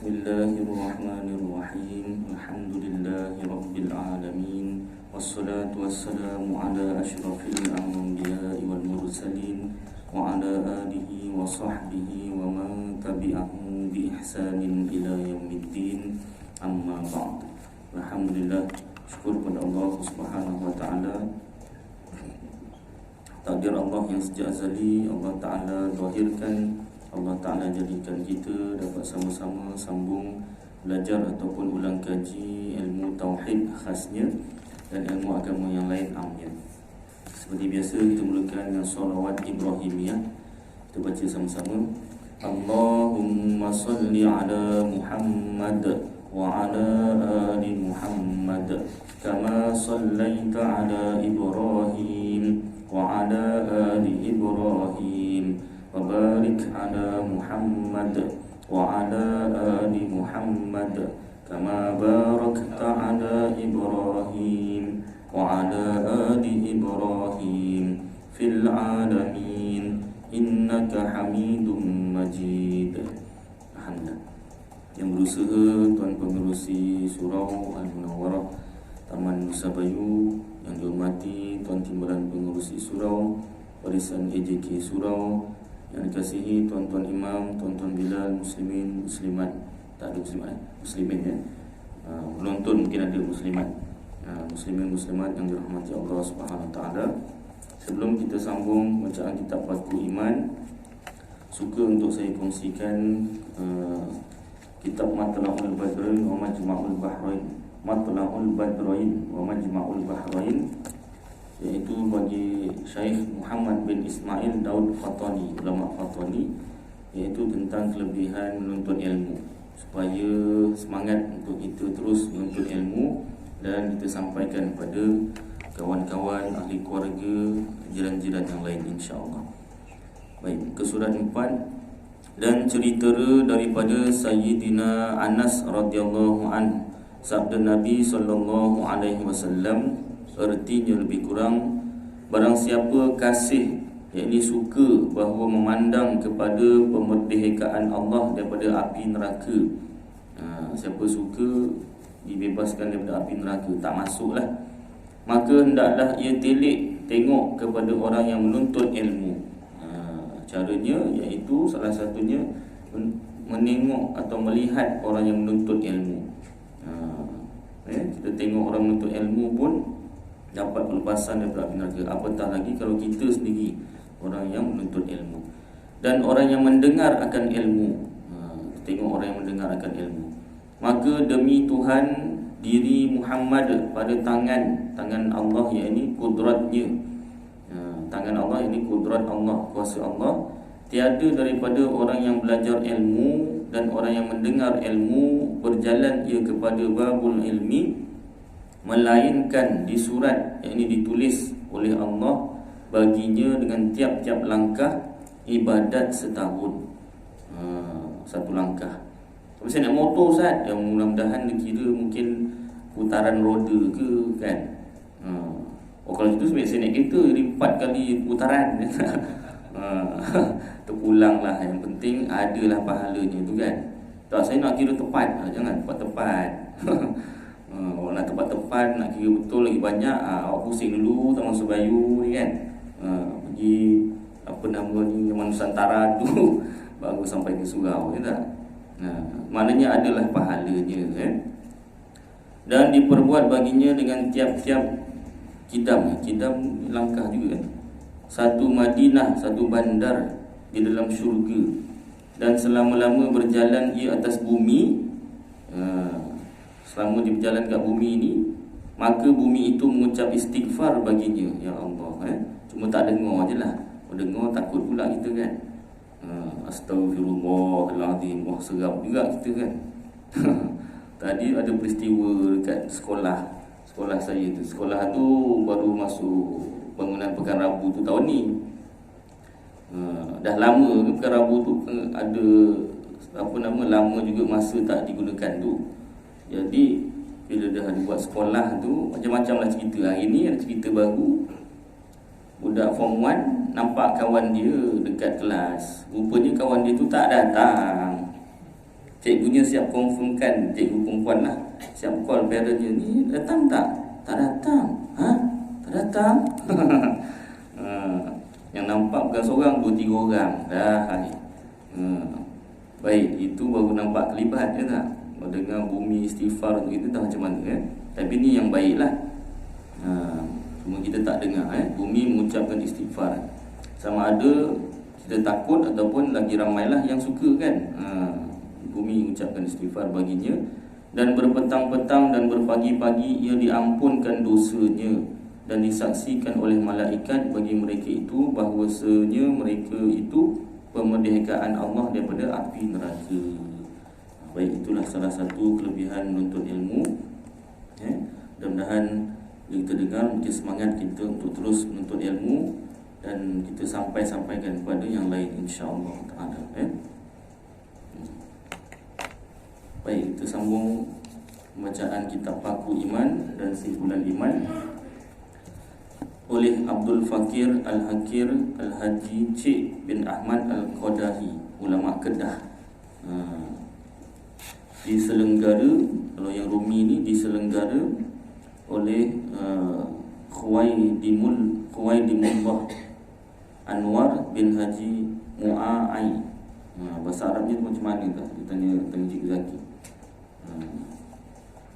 Bismillahirrahmanirrahim. Alhamdulillahirabbil alamin. Wassalatu wassalamu ala asyrafil anbiya'i wal mursalin wa ala alihi wa sahbihi wa man tabi'ahum bi ihsanin ila yaumiddin. Amma ba'd. Alhamdulillah, syukur kepada Allah Subhanahu wa taala. Takdir Allah yang sejak azali Allah Ta'ala zahirkan, Allah Ta'ala jadikan kita dapat sama-sama sambung belajar ataupun ulang kaji ilmu tauhid khasnya dan ilmu agama yang lain amnya. Seperti biasa kita mulakan dengan salawat Ibrahimiyah. Kita baca sama-sama. Allahumma salli ala Muhammad wa ala ali Muhammad kama sallaita ala Ibrahim wa ala ali Ibrahim wa barik ala Muhammad wa ala ali Muhammad kama barakta ala Ibrahim wa ala ali Ibrahim fil alamin innaka Hamidum Majid. Alhamdulillah. Yang berusaha Tuan Pengerusi Surau Al-Munawwarah Taman Nusa Bayu, yang dihormati Tuan Timbalan Pengerusi Surau, Warisan AJK Surau, yang dikasihi tuan-tuan imam, tuan-tuan bilal, muslimin, muslimat. Tak ada muslimat, muslimin ya. Penonton mungkin ada muslimat. Muslimin, muslimat yang dirahmati Allah Subhanahu wa taala. Sebelum kita sambung bacaan kitab Fathul Iman, suka untuk saya kongsikan kitab Matla'ul Badrain wa Majma'ul Bahrain. Matla'ul Badrain wa Majma'ul Bahrain, iaitu bagi Syekh Muhammad bin Ismail Daud Fatani, ulama Fatani, iaitu tentang kelebihan menuntut ilmu, supaya semangat untuk kita terus menuntut ilmu dan kita sampaikan kepada kawan-kawan, ahli keluarga, jiran-jiran yang lain insya-Allah. Baik, ke surat 4. Dan cerita daripada Sayyidina Anas radhiyallahu anhu, sabda Nabi sallallahu alaihi wasallam, artinya lebih kurang, barang siapa kasih, yakni suka bahawa memandang kepada pemerdekaan Allah daripada api neraka. Siapa suka dibebaskan daripada api neraka, tak masuklah, maka hendaklah ia telik tengok kepada orang yang menuntut ilmu. Caranya iaitu salah satunya menengok atau melihat orang yang menuntut ilmu. Kita tengok orang menuntut ilmu pun dapat pelepasan daripada api neraka, apatah lagi kalau kita sendiri orang yang menuntut ilmu. Dan orang yang mendengar akan ilmu, tengok orang yang mendengar akan ilmu, maka demi Tuhan diri Muhammad pada tangan Allah, iaitu kudratnya, tangan Allah, ini kudrat Allah, kuasa Allah, tiada daripada orang yang belajar ilmu dan orang yang mendengar ilmu berjalan ia kepada babul ilmi, melainkan di surat, yakni ditulis oleh Allah baginya dengan tiap-tiap langkah ibadat setahun. Satu langkah. Tapi saya nak motor Ustaz, yang mudah-mudahan dikira mungkin putaran roda ke kan. Kalau itu sebenarnya saya naik kereta jadi 4 kali putaran. Terpulang lah. Yang penting adalah pahalanya tu kan. Tak, saya nak kira tepat, jangan tepat-tepat. Kalau nak tepat-tepat, nak kira betul lagi banyak, awak pusing dulu Taman Sebayu ni kan. Pergi apa nama ni, Taman Nusantara tu baru sampai ke surau, ya tak? Maknanya adalah pahalanya kan. Dan diperbuat baginya dengan tiap-tiap kidam langkah juga kan. Satu Madinah, satu bandar di dalam syurga, dan selama-lama berjalan ia atas bumi. Selama dia berjalan kat bumi ini, maka bumi itu mengucap istighfar baginya. Ya Allah, cuma tak dengar je lah. Kalau dengar takut pula kita kan. Astaghfirullahaladzim, wah serap juga kita kan. Tadi ada peristiwa dekat sekolah saya tu. Sekolah tu baru masuk bangunan Pekan Rabu tu tahun ni. Dah lama ke Pekan Rabu tu, ada lama juga masa tak digunakan tu. Jadi bila dah dibuat sekolah tu, macam-macam lah cerita. Hari ni ada cerita baru. Budak form 1 nampak kawan dia dekat kelas. Rupanya kawan dia tu tak datang. Cikgunya siap confirmkan, cikgu perempuan lah, siap call parentnya, ni datang tak? Tak datang. Ha? Tak datang. Yang nampak bukan seorang, 2-3 orang dah. Baik, itu baru nampak kelibat je tak? Dengar bumi istighfar untuk kita dah macam mana kan? Tapi ni yang baik lah. Cuma kita tak dengar bumi mengucapkan istighfar. Sama ada kita takut ataupun lagi ramailah yang suka kan. Bumi mengucapkan istighfar baginya, dan berpetang-petang dan berpagi-pagi ia diampunkan dosanya dan disaksikan oleh malaikat bagi mereka itu bahawasanya mereka itu pemerdekaan Allah daripada api neraka. Baik, itulah salah satu kelebihan menuntut ilmu. Mudah-mudahan kita dengar mungkin semangat kita untuk terus menuntut ilmu dan kita sampaikan kepada yang lain insya-Allah taala. Baik, kita sambung pembacaan kitab Paku Iman dan Simpulan Iman oleh Abdul Fakir Al-Hakir Al-Haji Cik bin Ahmad Al-Qadahi, ulama Kedah. Diselenggara, kalau yang Rumi ni diselenggara oleh Khuwaidimullah Anwar bin Haji Mu'ai. Bahasa Arabnya macam mana tak? Dia tanya Cik Zaki.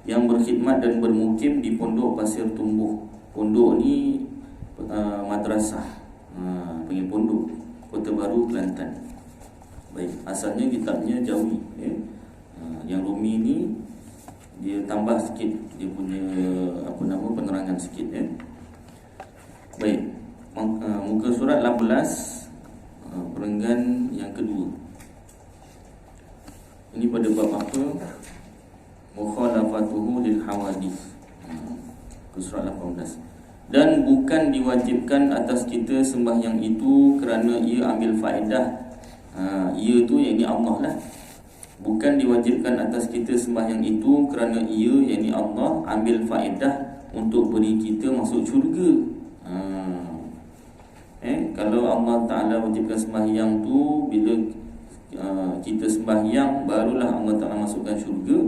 Yang berkhidmat dan bermukim di Pondok Pasir Tumbuh. Pondok ni madrasah, panggil Pondok, Kota Baru, Kelantan. Baik, asalnya kitabnya Jawi Yang Rumi ni dia tambah sikit, dia punya penerangan sikit Baik, muka surat 18, perenggan yang kedua. Ini pada bab apa? Mukhalafatuhu lil hawadith. Muka surat 18. Dan bukan diwajibkan atas kita sembahyang itu kerana ia ambil faedah. Ia tu yakni Allah lah. Bukan diwajibkan atas kita sembahyang itu kerana ia yakni Allah ambil faedah untuk beri kita masuk syurga. Kalau Allah Ta'ala wajibkan sembahyang tu, bila kita sembahyang barulah Allah Ta'ala masukkan syurga,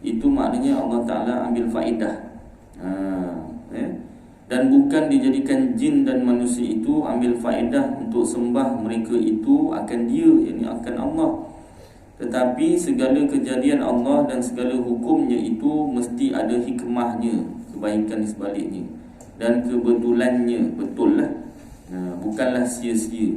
itu maknanya Allah Ta'ala ambil faedah. Dan bukan dijadikan jin dan manusia itu ambil faedah untuk sembah mereka itu akan dia, yakni akan Allah. Tetapi segala kejadian Allah dan segala hukumnya itu mesti ada hikmahnya, kebaikan di sebaliknya, dan kebetulannya, betul lah. Bukanlah sia-sia.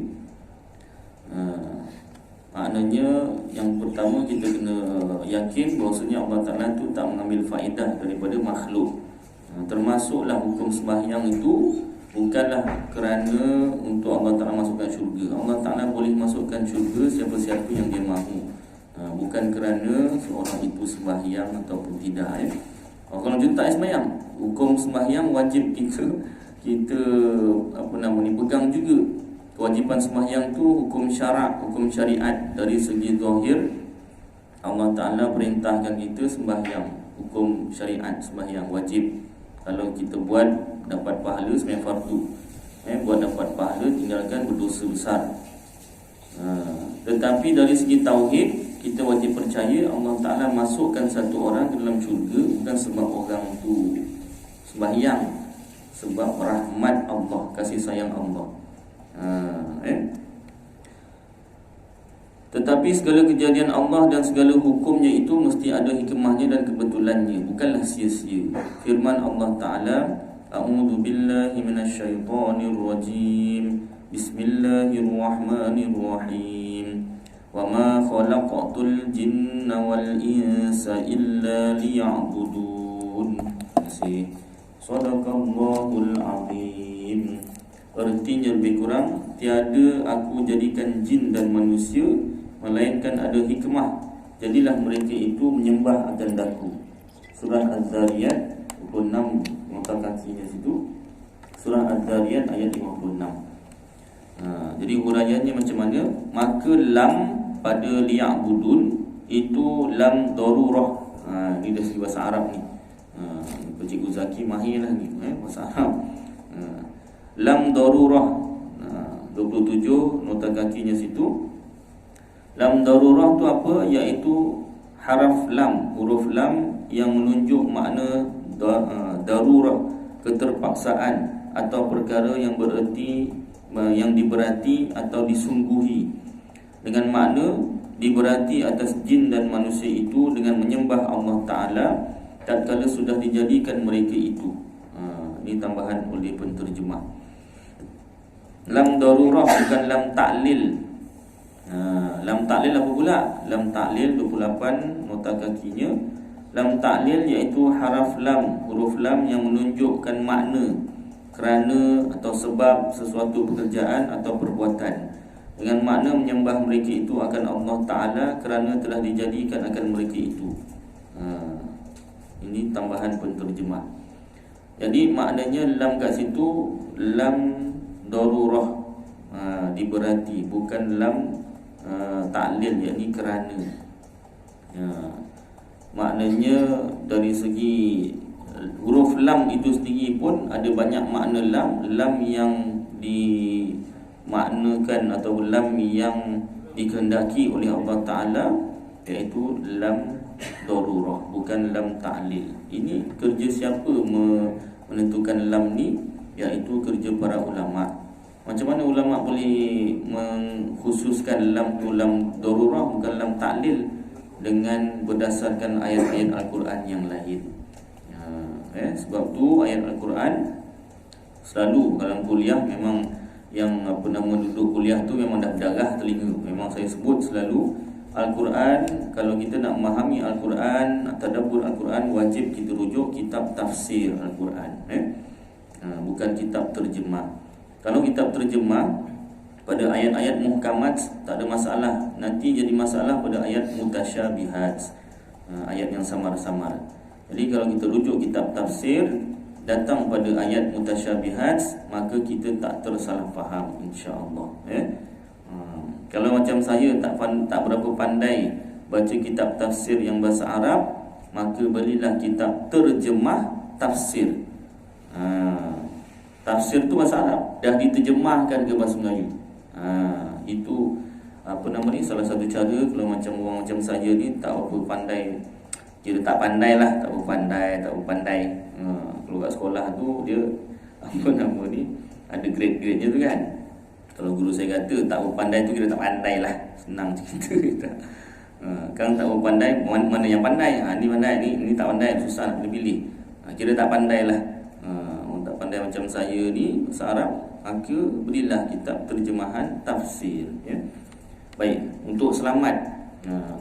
Maknanya yang pertama kita kena yakin bahawasanya Allah Ta'ala itu tak mengambil faedah daripada makhluk. Termasuklah hukum sembahyang itu bukanlah kerana untuk Allah Ta'ala masukkan syurga. Allah Ta'ala boleh masukkan syurga siapa-siapa yang dia mahu, bukan kerana seorang itu sembahyang ataupun tidak. Kalau kita tak sembahyang, hukum sembahyang wajib kita pegang juga. Kewajipan sembahyang tu hukum syarak, hukum syariat. Dari segi zahir Allah Ta'ala perintahkan kita sembahyang, hukum syariat sembahyang wajib. Kalau kita buat dapat pahala sembahyang fardu, buat dapat pahala, tinggalkan berdosa besar. Tetapi dari segi tauhid, kita wajib percaya Allah Ta'ala masukkan satu orang ke dalam syurga bukan sebab orang tu sembahyang, sebab rahmat Allah, kasih sayang Allah. Tetapi segala kejadian Allah dan segala hukumnya itu mesti ada hikmahnya dan kebetulannya, bukanlah sia-sia. Firman Allah Ta'ala, A'udzu billahi minasyaitonir rajim. Bismillahirrahmanirrahim. Wa ma khalaqatul jinna wal insa illa liya'budun. Shadaqallahul azim. Artinya lebih kurang, tiada aku jadikan jin dan manusia melainkan ada hikmah, jadilah mereka itu menyembah akan daku. Surah Az-Zariyat 26, muka kakinya situ. Surah Az-Zariyat ayat 56. Jadi huraiannya macam mana? Maka lam pada liya'budun itu lam darurah. Ini dari segi bahasa Arab ni. Cikgu Zaki mahir lah ni bahasa Arab. Lam darurah 27 nota kakinya situ. Lam darurah tu apa? Iaitu haraf lam, huruf lam yang menunjuk makna darurah, keterpaksaan atau perkara yang bererti, yang diberati atau disungguhi, dengan makna diberati atas jin dan manusia itu dengan menyembah Allah Ta'ala tatkala sudah dijadikan mereka itu. Ini tambahan oleh penterjemah. Lam darurah bukan lam ta'lil. Lam ta'lil apa pula? Lam ta'lil 28 nota kakinya. Lam ta'lil iaitu haraf lam, huruf lam yang menunjukkan makna, kerana atau sebab sesuatu pekerjaan atau perbuatan, dengan makna menyembah mereka itu akan Allah Ta'ala kerana telah dijadikan akan mereka itu. Ini tambahan penterjemah. Jadi maknanya lam kat situ lam darurah, diberati, bukan lam ta'lil, yakni kerana. Maknanya dari segi huruf lam itu sendiri pun ada banyak makna lam. Lam yang dimaknakan atau lam yang dikehendaki oleh Allah Ta'ala iaitu lam darurah, bukan lam ta'lil. Ini kerja siapa menentukan lam ni? Iaitu kerja para ulama. Macam mana ulama boleh mengkhususkan lam tu lam darurah bukan lam ta'lil? Dengan berdasarkan ayat-ayat Al-Quran yang lain. Sebab tu ayat Al-Quran selalu dalam kuliah, memang yang duduk kuliah tu memang dah berdarah telinga. Memang saya sebut selalu, Al-Quran, kalau kita nak memahami Al-Quran, nak tadabbur Al-Quran, wajib kita rujuk kitab tafsir Al-Quran, bukan kitab terjemah. Kalau kitab terjemah pada ayat-ayat muhkamat tak ada masalah, nanti jadi masalah pada ayat mutasyabihat, ayat yang samar-samar. Jadi kalau kita rujuk kitab tafsir, datang pada ayat mutasyabihat, maka kita tak tersalah faham, insya-Allah. Kalau macam saya tak berapa pandai baca kitab tafsir yang bahasa Arab, maka belilah kitab terjemah tafsir. Tafsir tu bahasa Arab, dah diterjemahkan ke bahasa Melayu. Itu salah satu cara. Kalau macam orang macam saya ni tak apa pandai, kira tak pandai lah, tak apa pandai. Kalau kat sekolah tu dia ada grade-grade-nya tu kan. Kalau guru saya kata tak pandai tu kira tak pandai lah, senang cerita. Kan tak pandai, mana yang pandai? Ni pandai, ni tak pandai, susah nak pilih. Kira tak pandai lah. Orang tak pandai macam saya ni bahasa Arab, maka berilah kitab terjemahan tafsir, ya. Baik, untuk selamat.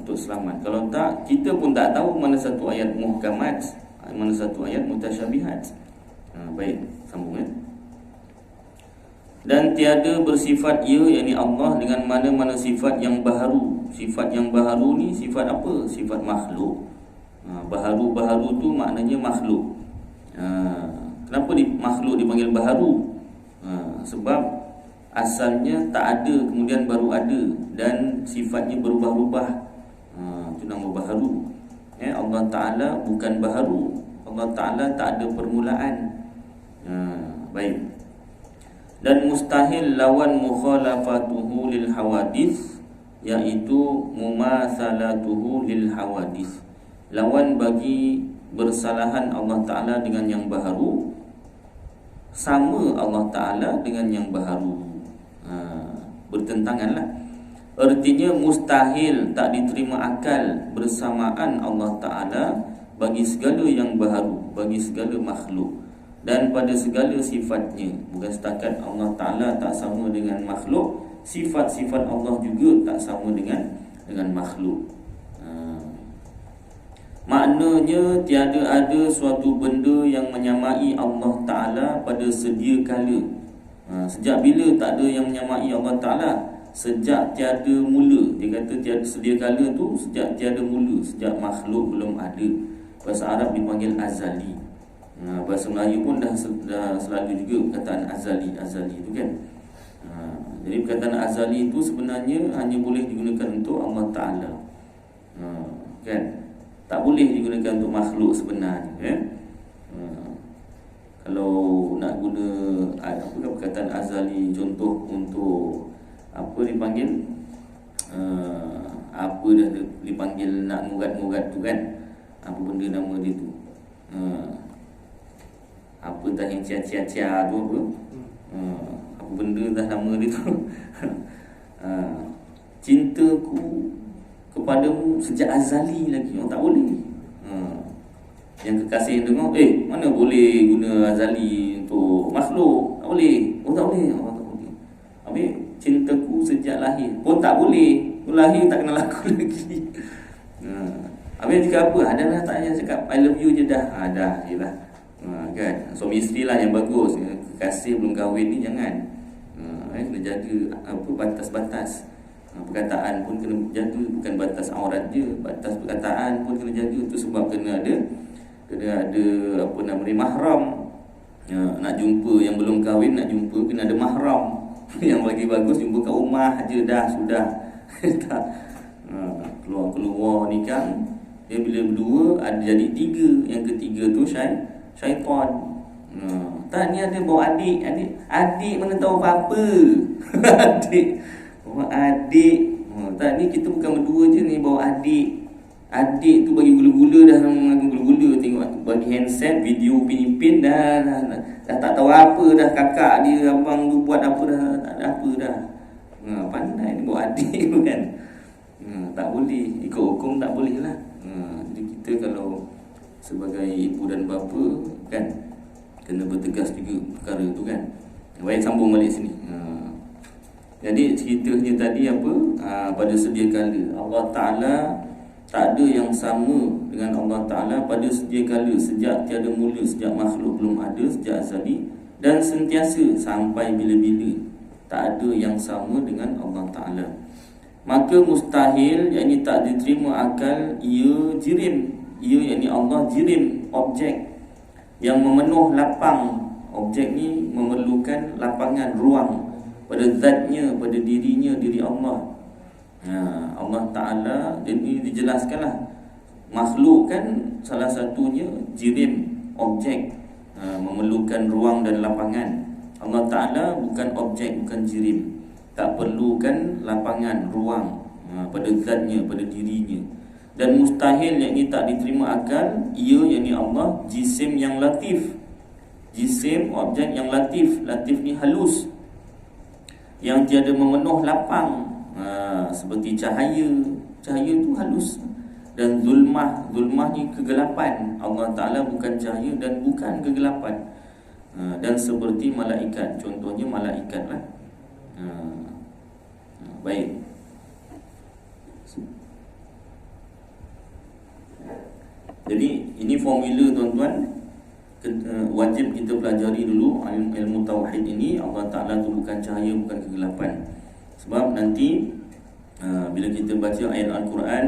Untuk selamat. Kalau tak, kita pun tak tahu mana satu ayat muhkamat, mana satu ayat mutasyabihat. Baik, sambung, ya. Dan tiada bersifat ia, yakni Allah, dengan mana-mana sifat yang baharu. Sifat yang baharu ni sifat apa? Sifat makhluk. Baharu-baharu tu maknanya makhluk. Kenapa makhluk dipanggil baharu? Sebab asalnya tak ada, kemudian baru ada, dan sifatnya berubah-ubah. Itu nama baharu. Allah Ta'ala bukan baharu. Allah Ta'ala tak ada permulaan. Baik. Dan mustahil lawan mukhalafatuhu lil hawadith, iaitu mumathalatuhu lil hawadith. Lawan bagi bersalahan Allah Ta'ala dengan yang baharu, sama Allah Ta'ala dengan yang baharu. Bertentanganlah. Artinya mustahil, tak diterima akal bersamaan Allah Ta'ala bagi segala yang baharu, bagi segala makhluk, dan pada segala sifatnya. Bukan setakat Allah Ta'ala tak sama dengan makhluk, sifat-sifat Allah juga tak sama dengan makhluk. Maknanya tiada ada suatu benda yang menyamai Allah Ta'ala pada sedia kala. Sejak bila tak ada yang menyamai Allah Ta'ala? Sejak tiada mula. Dia kata tiada sedia kala tu sejak tiada mula, sejak makhluk belum ada. Bahasa Arab dipanggil azali. Bahasa Melayu pun dah selalu juga perkataan azali tu kan. Jadi perkataan azali itu sebenarnya hanya boleh digunakan untuk Allah Ta'ala, kan? Tak boleh digunakan untuk makhluk sebenarnya, kan? Kalau nak guna perkataan azali, contoh untuk apa dipanggil, apa dah dipanggil, nak ngurat tu kan. Apa benda nama dia tu? Apa dah yang cia-cia-cia tu apa? Apa benda dah nama dia tu? Cintaku kepadamu sejak azali lagi. Tak boleh. Yang kekasih dengar, mana boleh guna azali untuk makhluk? Tak boleh. Tak boleh. Tak boleh. Habis cintaku sejak lahir pun tak boleh. Lahir tak kenal aku lagi. Habis cakap apa? Adalah tak payah cakap I love you je dah. Dah je lah. Kan? Suami isteri lah yang bagus. Kekasih belum kahwin ni jangan. Kena jaga apa batas-batas. Perkataan pun kena jaga. Bukan batas aurat je, batas perkataan pun kena jaga. Itu sebab kena ada apa nama ni, mahram. Nak jumpa yang belum kahwin, nak jumpa kena ada mahram. Yang lagi bagus jumpa kat rumah je dah, sudah. Tak. Keluar nikah, dia bila berdua ada jadi tiga. Yang ketiga tu syaitan. Tak, ni ada bawa adik mana tahu apa-apa. adik. Tak, ni kita bukan berdua je ni, bawa adik tu bagi gula-gula dah, gula-gula tengok bagi handset, video pinipin dah tak tahu apa dah, kakak dia, abang tu buat apa dah, tak ada apa dah. Pandai ni bawa adik tu kan. Tak boleh, ikut hukum tak boleh lah. Jadi kita kalau sebagai ibu dan bapa kan, kena bertegas juga perkara tu kan. Baik, sambung balik sini. Jadi ceritanya tadi apa? Pada sedia kala Allah Ta'ala tak ada yang sama dengan Allah Ta'ala pada sedia kala, sejak tiada mula, sejak makhluk belum ada, sejak azali, dan sentiasa sampai bila-bila. Tak ada yang sama dengan Allah Ta'ala. Maka mustahil, yakni tak diterima akal, ia jirim. Ia yakni Allah jirim, objek yang memenuh lapang. Objek ni memerlukan lapangan, ruang pada zatnya, pada dirinya, diri Allah. Allah Ta'ala, ini dijelaskanlah. Makhluk kan salah satunya jirim, objek, memerlukan ruang dan lapangan. Allah Ta'ala bukan objek, bukan jirim, tak perlukan lapangan, ruang pada zatnya, pada dirinya. Dan mustahil, yakni tak diterima akal, ia yakni Allah jisim yang latif. Jisim, objek yang latif. Latif ni halus, yang tiada memenuh lapang. Seperti cahaya tu halus. Dan zulmah ni kegelapan. Allah Ta'ala bukan cahaya dan bukan kegelapan. Dan seperti malaikat, contohnya malaikat lah. Baik. Jadi ini formula tuan-tuan, wajib kita pelajari dulu ilmu tauhid ini. Allah Ta'ala tu bukan cahaya, bukan kegelapan. Sebab nanti bila kita baca ayat Al-Quran,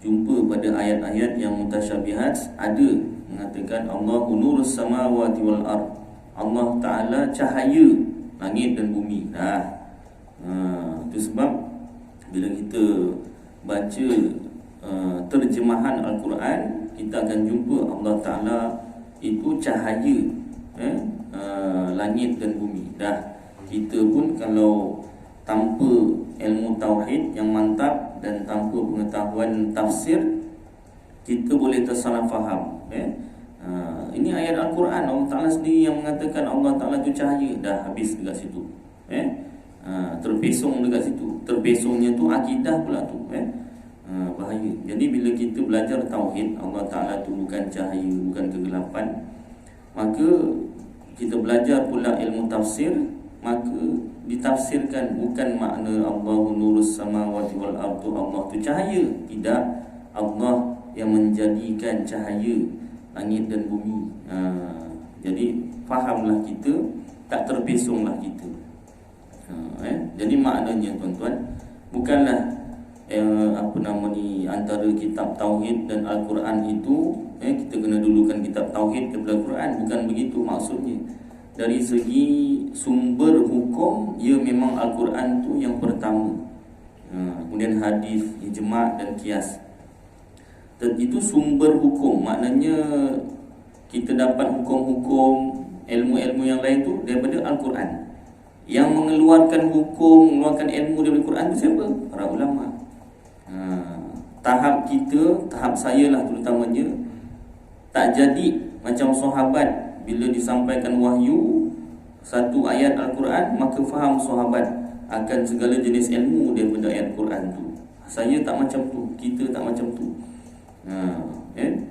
jumpa pada ayat-ayat yang mutasyabihat, ada mengatakan Allahu nurus samawati wal ard. Allah Ta'ala cahaya langit dan bumi. Itu sebab bila kita baca terjemahan Al-Quran, kita akan jumpa Allah Ta'ala itu cahaya langit dan bumi. Kita pun kalau tanpa ilmu tauhid yang mantap dan tanpa pengetahuan tafsir, kita boleh tersalah faham. Ini ayat Al-Quran, Allah Ta'ala sendiri yang mengatakan Allah Ta'ala itu cahaya. Dah habis dekat situ. Terpesong dekat situ. Terpesongnya tu akidah pula tu. Bahaya. Jadi bila kita belajar tauhid, Allah Ta'ala tu bukan cahaya, bukan kegelapan, maka kita belajar pula ilmu tafsir, maka ditafsirkan bukan makna Allahu nurus samawati wal ardu, Allah tu cahaya. Tidak, Allah yang menjadikan cahaya langit dan bumi. Jadi fahamlah kita, tak terpesonglah kita. Jadi maknanya tuan-tuan, bukanlah antara kitab tauhid dan Al-Quran itu kita kena dulukan kitab tauhid daripada Al-Quran. Bukan begitu maksudnya. Dari segi sumber hukum, ia memang Al-Quran tu yang pertama. Kemudian hadis, ijma' dan qiyas. Itu sumber hukum. Maknanya kita dapat hukum-hukum, ilmu-ilmu yang lain tu daripada Al-Quran. Yang mengeluarkan hukum, mengeluarkan ilmu daripada Al-Quran itu siapa? Para ulama. tahap kita, tahap saya lah terutamanya, tak jadi macam sahabat bila disampaikan wahyu satu ayat Al-Quran, maka faham sahabat akan segala jenis ilmu daripada ayat Quran tu. Saya tak macam tu, kita tak macam tu.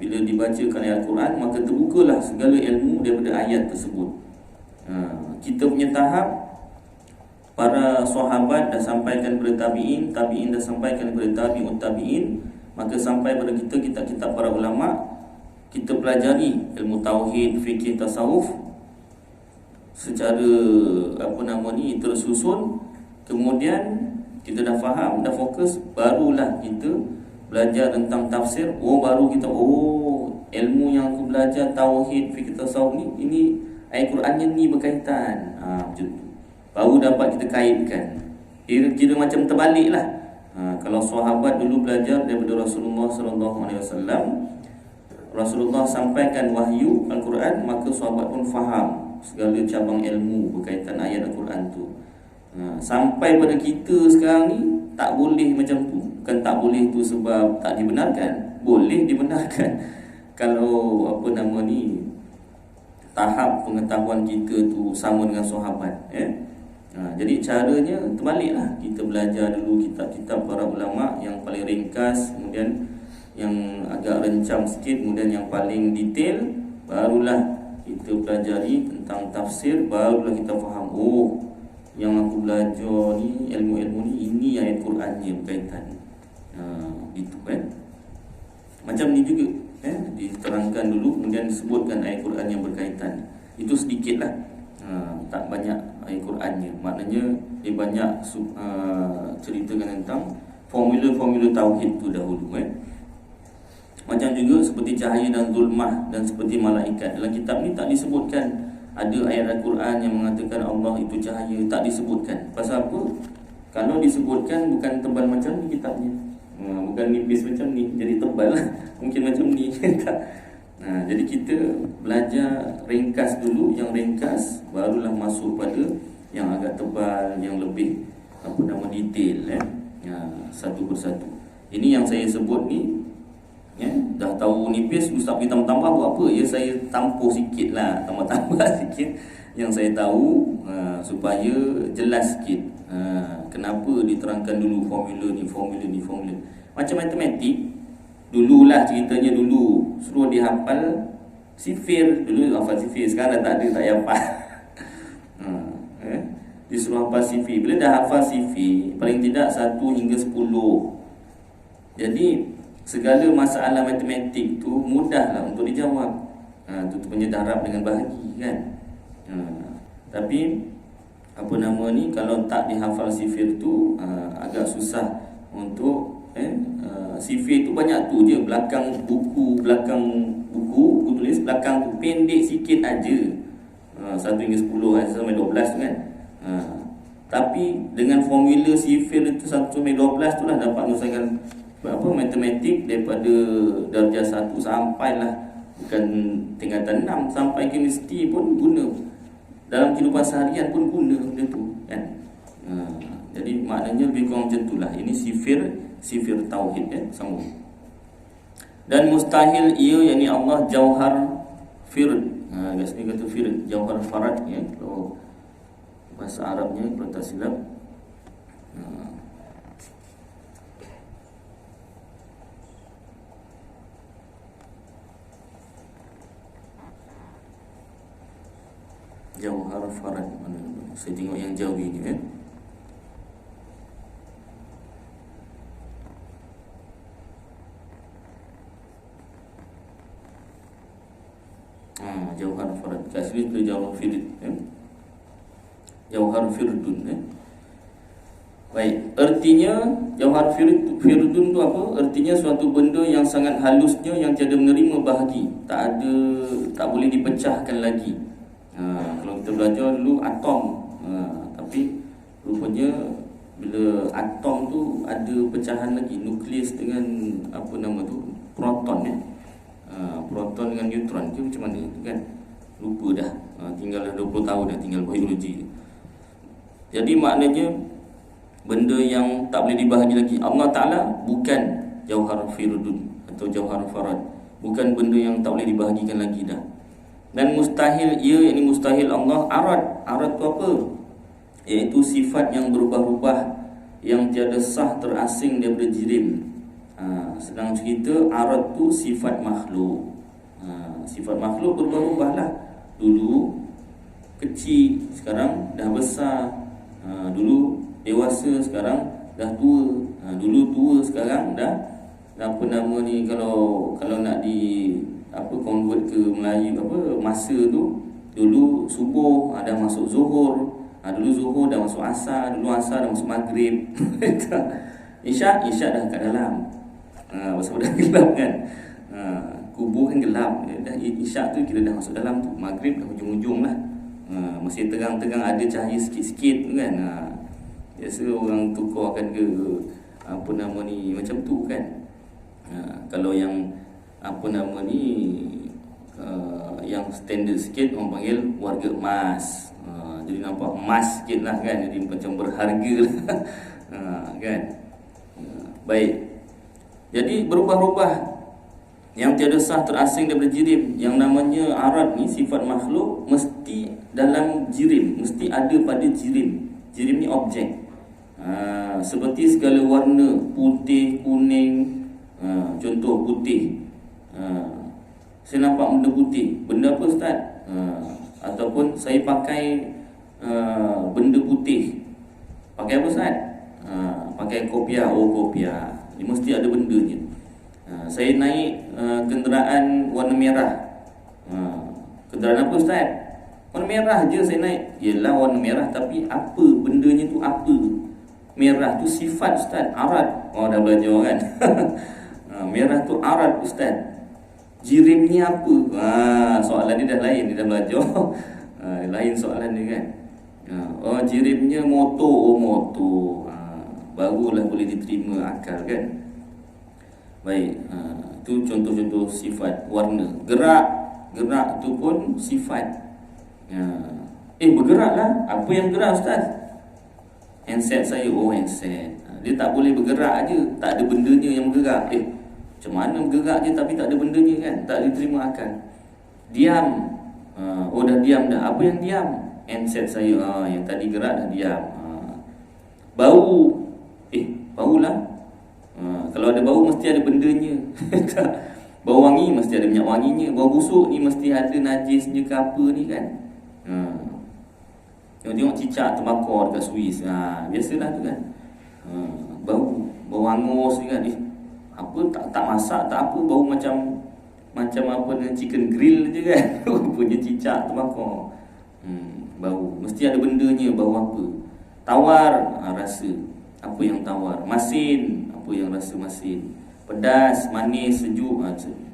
Bila dibacakan ayat Quran, maka terbukalah segala ilmu daripada ayat tersebut. Kita punya tahap, para sahabat dah sampaikan kepada tabi'in, tabi'in dah sampaikan kepada tabi'ut tabi'in, maka sampai pada kita, kitab-kitab para ulama, kita pelajari ilmu tauhid, fikih, tasawuf secara tersusun. Kemudian kita dah faham, dah fokus, barulah kita belajar tentang tafsir. Baru kita ilmu yang aku belajar tauhid, fikih, tasawuf ni, ini ayat Qurannya ni berkaitan. Macam tu baru dapat kita kaitkan. Kira macam terbalik lah. Kalau sahabat dulu belajar daripada Rasulullah SAW, Rasulullah sampaikan wahyu Al-Quran, maka sahabat pun faham segala cabang ilmu berkaitan ayat Al-Quran tu. Sampai pada kita sekarang ni tak boleh macam tu. Bukan tak boleh tu sebab tak dibenarkan, boleh dibenarkan. Kalau tahap pengetahuan kita tu sama dengan sahabat, jadi caranya terbaliklah. Kita belajar dulu kitab-kitab para ulama yang paling ringkas, kemudian yang agak rencam sikit, kemudian yang paling detail, barulah kita pelajari tentang tafsir, barulah kita faham, yang aku belajar ni, ilmu-ilmu ni, ini ayat Qurannya berkaitan. Gitu kan. Macam ni juga, diterangkan dulu, kemudian disebutkan ayat Quran yang berkaitan. Itu sedikit lah, tak banyak ayat Qurannya. Maknanya dia banyak ceritakan tentang formula-formula tauhid tu dahulu. Macam juga seperti cahaya dan zulmah dan seperti malaikat. Dalam kitab ni tak disebutkan ada ayat Al-Quran yang mengatakan Allah itu cahaya, tak disebutkan. Pasal apa? Kalau disebutkan bukan tebal macam ni kitabnya, bukan nipis macam ni, jadi tebal lah. Mungkin macam ni. Jadi kita belajar ringkas dulu, yang ringkas, barulah masuk pada yang agak tebal, yang lebih detail, satu persatu. Ini yang saya sebut ni, dah tahu nipis, Ustaz kita tambah buat apa? Saya tampuh sikit lah, tambah sikit yang saya tahu, supaya jelas sikit. Kenapa diterangkan dulu formula ni. Macam matematik, dululah ceritanya, dulu suruh dihafal sifir. Dulu hafal sifir, sekarang dah tak ada, tak payah hafal. Disuruh hafal sifir. Bila dah hafal sifir, paling tidak 1 hingga 10. Jadi segala masalah matematik tu mudahlah untuk dijawab. Itu punya darab dengan bahagi kan. Tapi kalau tak dihafal sifir tu, agak susah untuk sifir tu banyak tu je, belakang buku tulis, belakang tu pendek sikit aja. 1 hingga 10 sampai 12 tu kan. Tapi dengan formula sifir itu 1 sampai 12 tu lah dapat menyelesaikan matematik daripada darjah 1 sampailah, bukan tingkatan 6, sampai ke universiti pun guna, dalam kehidupan seharian pun guna benda tu kan. Jadi maknanya lebih kurang macam itulah. Ini sifir tauhid sambung. Dan mustahil ia, yakni Allah jauhar fird. Kat sini kata fird, jauhar farad kalau bahasa Arabnya kalau tak silap. Jauhar farad, mana saya tengok yang Jawi ni Jauhar farad. Kat sini tu jauhar fird, jauhar firdun. Baik, artinya jauhar firdun tu apa? Artinya suatu benda yang sangat halusnya, yang tiada menerima bahagi, tak boleh dipecahkan lagi. Kalau kita belajar dulu atom, tapi rupanya bila atom tu ada pecahan lagi, nukleus dengan proton proton dengan neutron tu macam mana kan, lupa dah. Tinggal 20 tahun dah tinggal biologi. Jadi maknanya benda yang tak boleh dibahagi lagi, Allah Ta'ala bukan Jauhar Firdun atau Jauhar Farad. Bukan benda yang tak boleh dibahagikan lagi dah. Dan mustahil ia, yakni mustahil Allah arad. Arad tu apa? Iaitu sifat yang berubah-ubah, yang tiada sah, terasing daripada jirim. Sedang cerita arad tu sifat makhluk. Sifat makhluk berubah-ubah lah. Dulu kecil, sekarang dah besar. Dulu dewasa, sekarang dah tua. Dulu tua, sekarang dah apa nama ni, kalau nak di convert ke Melayu masa tu, dulu subuh dah masuk zuhur, dulu zuhur dah masuk asar, dulu asar dah masuk maghrib. Isyak dah kat dalam. Pasal dah gelap kan. Kubur kan gelap. Dah isyak tu kira dah masuk dalam tu. Maghrib dah hujung-hujung lah. Masih terang-terang ada cahaya sikit-sikit tu kan. Biasa orang tukarkan ke macam tu kan. Kalau yang yang standard sikit orang panggil warga emas. Jadi nampak emas sikit lah kan. Jadi macam berharga lah. Kan. Baik. Jadi berubah-ubah, yang tiada sah, terasing daripada jirim. Yang namanya arad ni sifat makhluk mesti dalam jirim, mesti ada pada jirim. Jirim ni objek. Seperti segala warna, putih, kuning. Contoh putih. Saya nampak benda putih. Benda apa Ustaz? Ataupun saya pakai benda putih. Pakai apa Ustaz? Pakai kopiah. Kopiah. Dia mesti ada bendanya. Saya naik kenderaan warna merah. Kenderaan apa Ustaz? Warna merah je saya naik. Yelah warna merah, tapi apa bendanya tu apa? Merah tu sifat Ustaz, arad. Dah belajar kan. Merah tu arad Ustaz. Jirim ni apa? Soalan dia dah lain, dia dah belajar. Lain soalan dia kan. Jirimnya motor. Motor. Barulah boleh diterima akal kan. Baik. Tu contoh-contoh sifat warna. Gerak tu pun sifat. Bergeraklah. Apa yang gerak Ustaz? Handset saya. Handset. Dia tak boleh bergerak aje, tak ada bendanya yang bergerak. Macam mana bergerak je tapi tak ada bendanya kan? Tak diterima akal. Diam. Dah diam dah. Apa yang diam? Handset saya. Yang tadi gerak dah diam. Bau. Bau lah. Kalau ada bau mesti ada bendanya. Bau wangi mesti ada minyak wanginya. Bau busuk ni mesti ada najisnya ke apa ni kan. Tengok cicak terbakar dekat Swiss. Biasalah tu kan. Bau hangus ni kan. Apa tak masak tak apa, bau macam apa dengan chicken grill je kan. Punya cicak terbakar. Bau mesti ada bendanya. Bau apa? Tawar, rasa. Apa yang tawar? Masin, apa yang rasa masin? Pedas, manis, sejuk.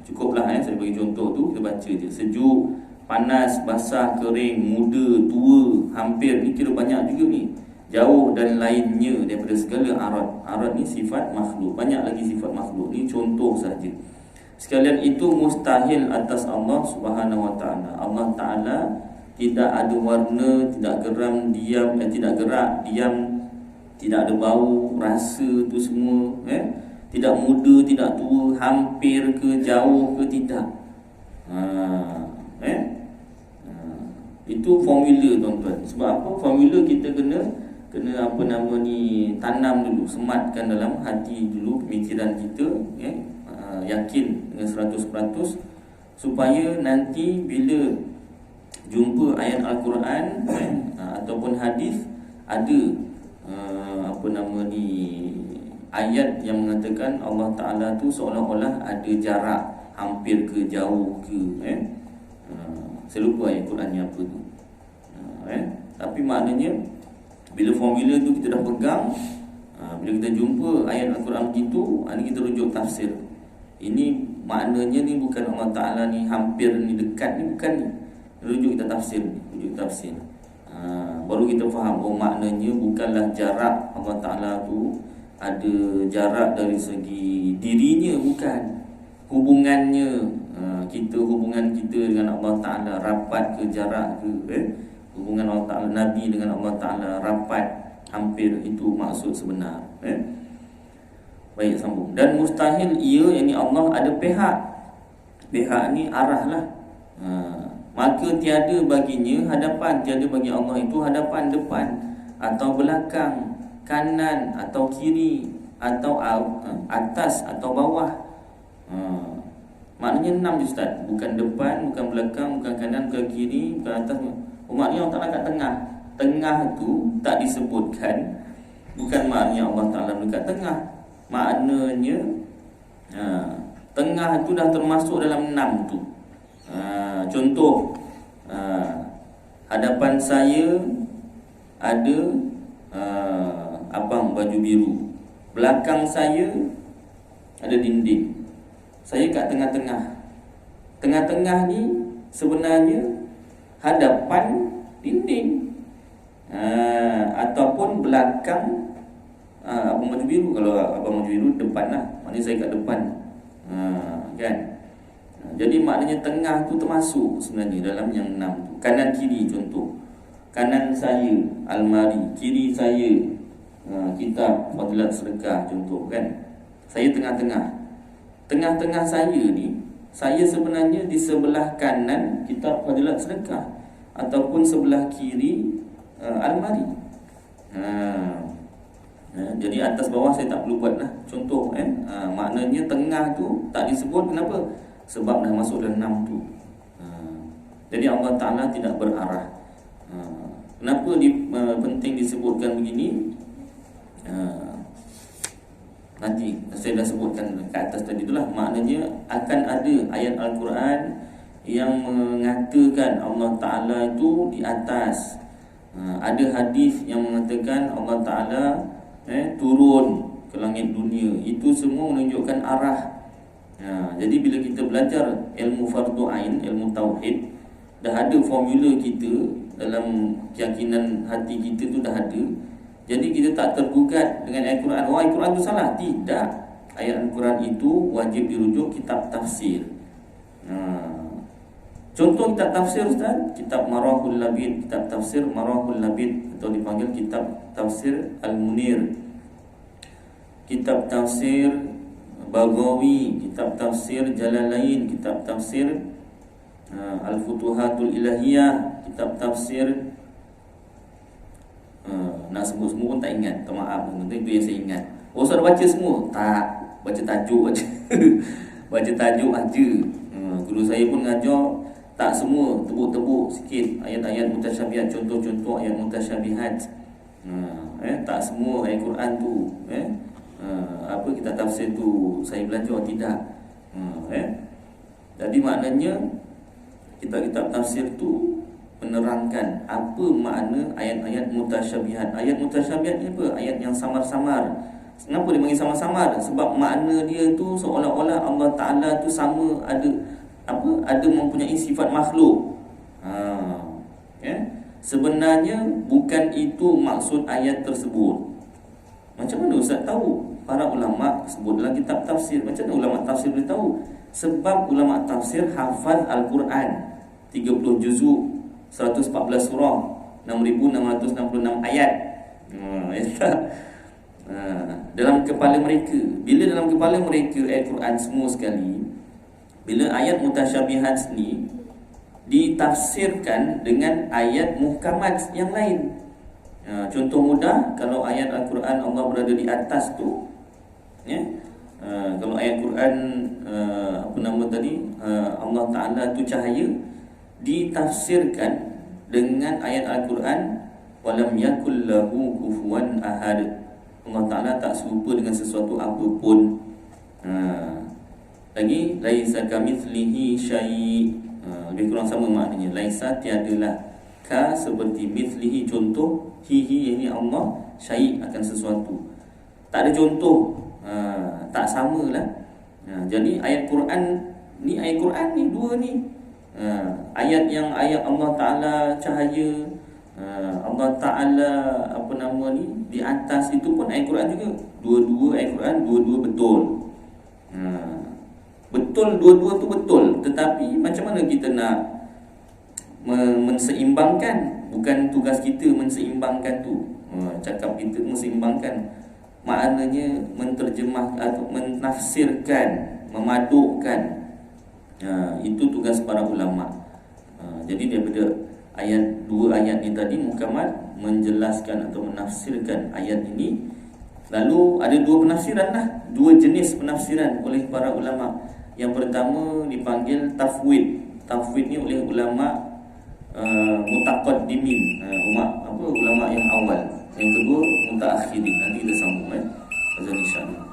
Cukuplah saya bagi contoh tu, kita baca je. Sejuk, panas, basah, kering, muda, tua, hampir. Ni kira banyak juga ni. Jauh dan lainnya daripada segala arad. Arad ni sifat makhluk. Banyak lagi sifat makhluk. Ni contoh saja. Sekalian itu mustahil atas Allah Subhanahu Wa Taala. Allah Taala tidak ada warna, tidak geram, diam, tidak gerak, diam, tidak ada bau, rasa tu semua, tidak muda, tidak tua, hampir ke, jauh ke, tidak. Itu formula tuan-tuan. Sebab apa? Formula kita kena tanam dulu, sematkan dalam hati dulu pemikiran kita, yakin dengan 100%, supaya nanti bila jumpa ayat Al-Quran ataupun hadis, ada ayat yang mengatakan Allah Ta'ala tu seolah-olah ada jarak, hampir ke, jauh ke, saya lupa ayat Qurannya apa tu, tapi maknanya bila formula tu kita dah pegang, bila kita jumpa ayat Al-Quran begitu, ni kita rujuk tafsir. Ini maknanya ni bukan Allah Ta'ala ni hampir ni, dekat ni, bukan ni. Rujuk kita tafsir, baru kita faham, maknanya bukanlah jarak Allah Ta'ala tu ada jarak dari segi dirinya, bukan. Hubungan kita dengan Allah Ta'ala rapat ke, jarak ke, hubungan Allah Ta'ala, Nabi dengan Allah Ta'ala rapat, hampir, itu maksud sebenar. Baik, sambung. Dan mustahil ia, yakni Allah, ada pihak. Pihak ni arah lah. Maka tiada baginya hadapan. Tiada bagi Allah itu hadapan, depan, atau belakang, kanan atau kiri, atau atas atau bawah. Maknanya 6 je, Ustaz. Bukan depan, bukan belakang, bukan kanan, bukan kiri, bukan atas. Maknanya Allah Ta'ala kat tengah. Tengah tu tak disebutkan. Bukan maknanya Allah Ta'ala dekat tengah. Maknanya tengah tu dah termasuk dalam 6 tu. Contoh, hadapan saya ada abang baju biru. Belakang saya ada dinding. Saya kat tengah-tengah. Tengah-tengah ni sebenarnya hadapan dinding, ataupun belakang abang baju biru. Kalau abang baju biru depan lah, maknanya saya kat depan, kan? Jadi maknanya tengah tu termasuk sebenarnya dalam yang 6 tu. Kanan kiri contoh. Kanan saya almari, kiri saya kitab Fadilat Sedekah contoh, kan? Saya tengah-tengah. Tengah-tengah saya ni, saya sebenarnya di sebelah kanan kitab Fadilat Sedekah, ataupun sebelah kiri almari. Jadi atas bawah saya tak perlu buat lah contoh, maknanya tengah tu tak disebut. Kenapa? Sebab dah masuk dalam 6 tu. Jadi Allah Ta'ala tidak berarah. Kenapa penting disebutkan begini? Nanti saya dah sebutkan kat atas tadi itulah. Maknanya akan ada ayat Al-Quran yang mengatakan Allah Ta'ala itu di atas. Ada hadis yang mengatakan Allah Ta'ala turun ke langit dunia. Itu semua menunjukkan arah. Jadi bila kita belajar ilmu fardu ain, ilmu tauhid, dah ada formula kita dalam keyakinan hati kita tu dah ada. Jadi kita tak tergugat dengan ayat Quran. Ayat Quran tu salah. Tidak. Ayat Al-Quran itu wajib dirujuk kitab tafsir. Contoh kitab tafsir, Ustaz, kitab Marahul Labid, kitab tafsir Marahul Labid, atau dipanggil kitab tafsir Al-Munir, kitab tafsir Baghawi, kitab tafsir Jalalain, kitab tafsir Al-Futuhatul Ilahiyah, kitab tafsir nak sebut semua pun tak ingat. Tak, maaf. Itu yang saya ingat. Ustaz baca semua? Tak. Baca tajuk aja. Baca tajuk aja. Guru saya pun ngajar tak semua, tebuk-tebuk sikit ayat-ayat mutasyabihat, contoh-contoh ayat mutasyabihat. Tak semua ayat Quran tu kita tafsir tu saya belajar, tidak. Jadi maknanya kitab-kitab tafsir tu menerangkan apa makna ayat-ayat mutasyabihat. Ayat mutasyabihat ni apa? Ayat yang samar-samar. Kenapa dia panggil samar-samar? Sebab makna dia tu seolah-olah Allah Ta'ala tu sama, ada mempunyai sifat makhluk. Sebenarnya bukan itu maksud ayat tersebut. Macam mana Ustaz tahu? Para ulama sebut dalam kitab tafsir. Macam mana ulama tafsir boleh tahu? Sebab ulama tafsir hafaz Al-Quran 30 juzuk, 114 surah, 6,666 ayat. Dalam kepala mereka. Bila dalam kepala mereka ayat Quran semua sekali, bila ayat mutasyabihat ni ditafsirkan dengan ayat muhkamat yang lain. Contoh mudah, kalau ayat Al-Quran Allah berada di atas tu, kalau ayat Quran Allah Ta'ala tu cahaya, ditafsirkan dengan ayat Al-Quran walam yakul lahu kufuwan ahad. Allah Ta'ala tak serupa dengan sesuatu apapun. Lagi laisa kamitslihi syai', lebih kurang sama maknanya. Laisa tiadalah, ka seperti, mitslihi contoh, hihi ini Allah, syai' akan sesuatu. Tak ada contoh, tak samalah. Jadi ayat Quran ni dua ni. Ayat yang ayat Allah Ta'ala cahaya, Allah Ta'ala di atas, itu pun ayat Quran juga. Dua-dua ayat Quran, dua-dua betul. Betul, dua-dua tu betul. Tetapi macam mana kita nak menseimbangkan? Bukan tugas kita menseimbangkan tu. Cakap kita menseimbangkan. maknanya menterjemah atau menafsirkan, memadukkan. Itu tugas para ulama. Jadi daripada dua ayat ini tadi, muhkamat menjelaskan atau menafsirkan ayat ini. Lalu ada dua penafsiran lah, dua jenis penafsiran oleh para ulama. Yang pertama dipanggil tafwid. Tafwid ni oleh ulama mutaqaddimin, ulama yang awal. Yang kedua mutaakhirin. Nanti kita sambung azan insya-Allah.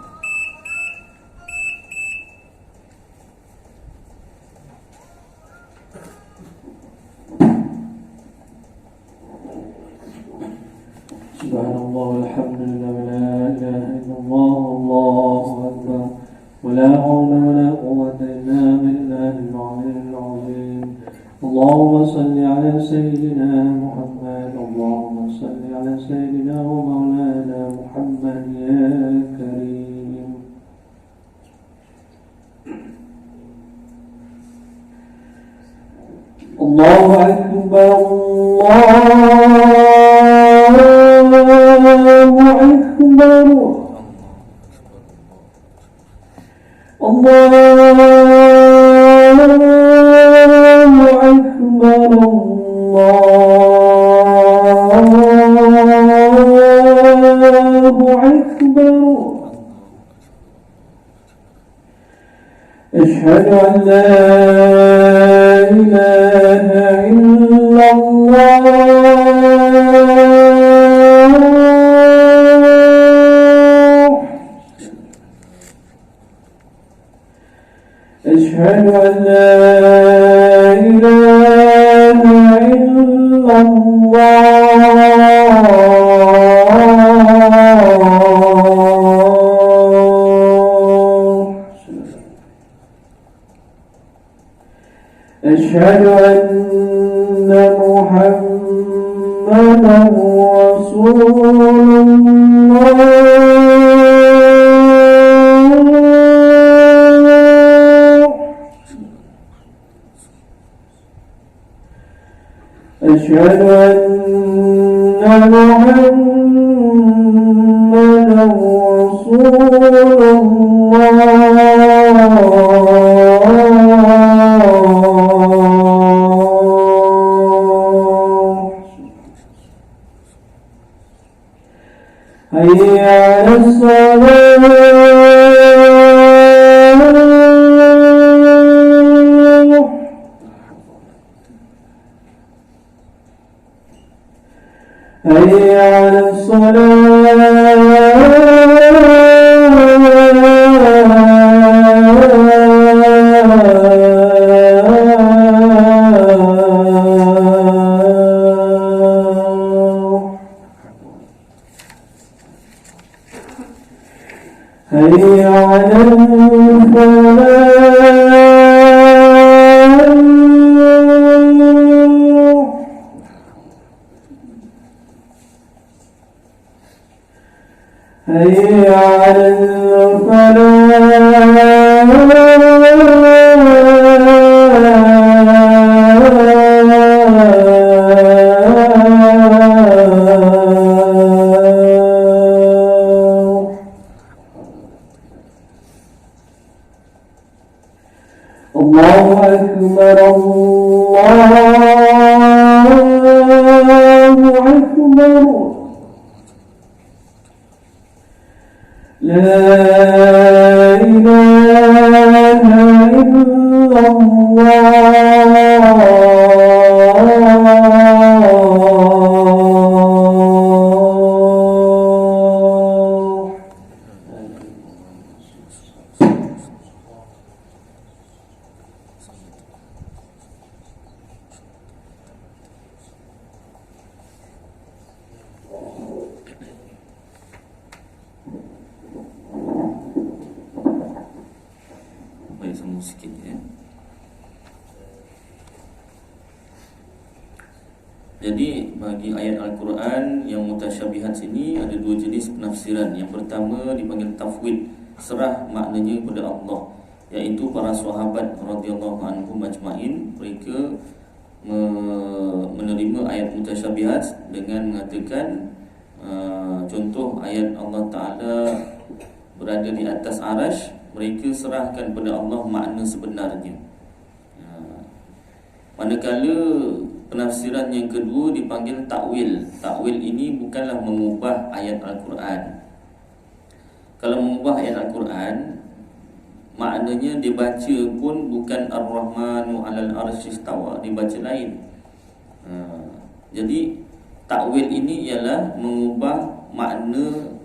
Subhanallah walhamdulillah wa la ilaha illallah wallahu akbar wa la hawla wa la quwwata illa billahil aliyyil azim. Allahumma salli ala sayyidina Muhammad, Allahumma salli ala sayyidina wa maulana Muhammad ya karim. Allahu akbar, Allahu akbar, Allahu akbar, Allahu akbar. Ashhadu an la ilaha illallah. أشهد أن لا إله إلا الله. أشهد أن محمدا رسول الله. أشهد أن محمدا رسول الله. حي على الصلاة. حي على حي على الفلاح. حي على الله أكبر، الله أكبر. لا إله إلا الله. Sambung sikit ya. Jadi bagi ayat Al-Quran yang mutasyabihat sini ada dua jenis penafsiran. Yang pertama dipanggil tafwid, serah maknanya kepada Allah, iaitu para sahabat radhiyallahu anhum majma'in. Mereka menerima ayat mutasyabihat dengan mengatakan Contoh ayat Allah Ta'ala berada di atas arash, mereka serahkan pada Allah makna sebenarnya. Manakala penafsiran yang kedua dipanggil takwil. Takwil ini bukanlah mengubah ayat Al-Quran. Kalau mengubah ayat Al-Quran, maknanya dibaca pun bukan Ar-Rahmanu 'alal arsy istawa, dibaca lain. Jadi takwil ini ialah mengubah makna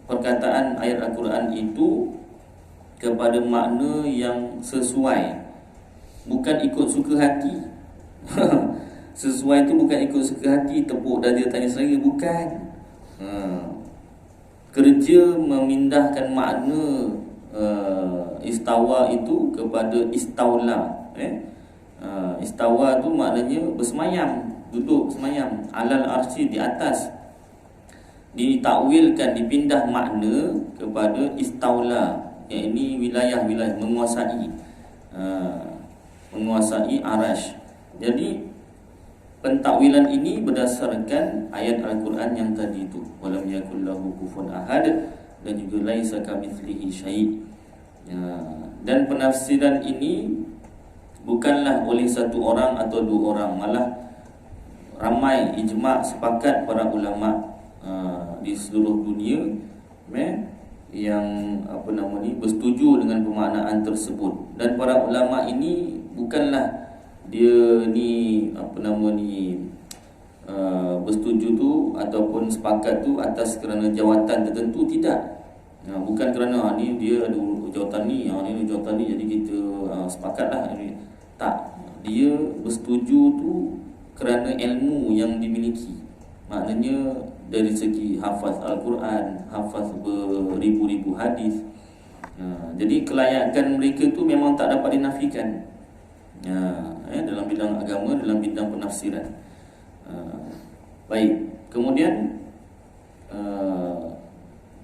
perkataan ayat Al-Quran itu kepada makna yang sesuai, bukan ikut suka hati. Sesuai itu bukan ikut suka hati, tepuk dada tanya selera, bukan. Kerja memindahkan makna istawa itu kepada istaula. Istawa tu maknanya bersemayam, duduk semayam, alal arsy, di atas. Ditakwilkan, dipindah makna kepada istaula, iaitu wilayah-wilayah, menguasai arash. Jadi pentakwilan ini berdasarkan ayat Al-Quran yang tadi itu, walam yakul lahu kufuwan ahad, dan juga laisa kamitslihi syai'. Dan penafsiran ini bukanlah oleh satu orang atau dua orang, malah ramai, ijma', sepakat para ulama di seluruh dunia yang bersetuju dengan pemaknaan tersebut. Dan para ulama ini bukanlah dia ni bersetuju tu ataupun sepakat tu atas kerana jawatan tertentu, tidak. Bukan kerana ni dia ada jawatan ni, ni jawatan ni, jadi kita sepakatlah. Tak, dia bersetuju tu kerana ilmu yang dimiliki. Maknanya dari segi hafaz Al-Quran, hafaz beribu-ribu hadis. Jadi kelayakan mereka tu memang tak dapat dinafikan dalam bidang agama, dalam bidang penafsiran. Baik, kemudian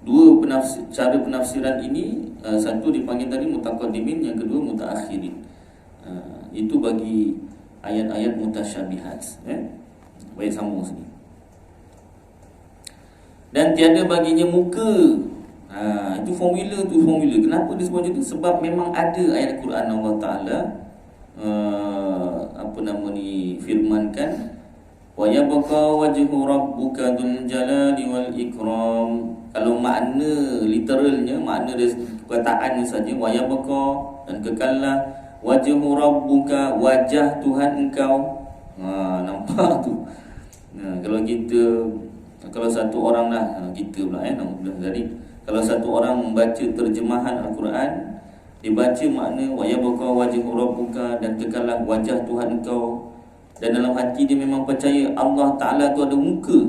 dua cara penafsiran ini, satu dipanggil tadi mutaqaddimin, yang kedua mutaakhirin. Itu bagi ayat-ayat mutasyabihat. Baik, sambung sini. Dan tiada baginya muka. Itu formula. Kenapa dia sebut macam tu? Sebab memang ada ayat Quran Allah Ta'ala firmankan, wa yabqa wajhu rabbuka dzul jalali wal ikram. Kalau makna literalnya, makna dari perkataannya saja, wa yabqa, dan kekallah, wajhu rabbuka, wajah Tuhan engkau. Nampak tu. Kalau satu orang lah, kita pula jadi kalau satu orang membaca terjemahan Al-Quran, dibaca makna wa yabqa wajhu rabbuka, dan kekallah wajah Tuhan engkau, dan dalam hati dia memang percaya Allah Ta'ala tu ada muka.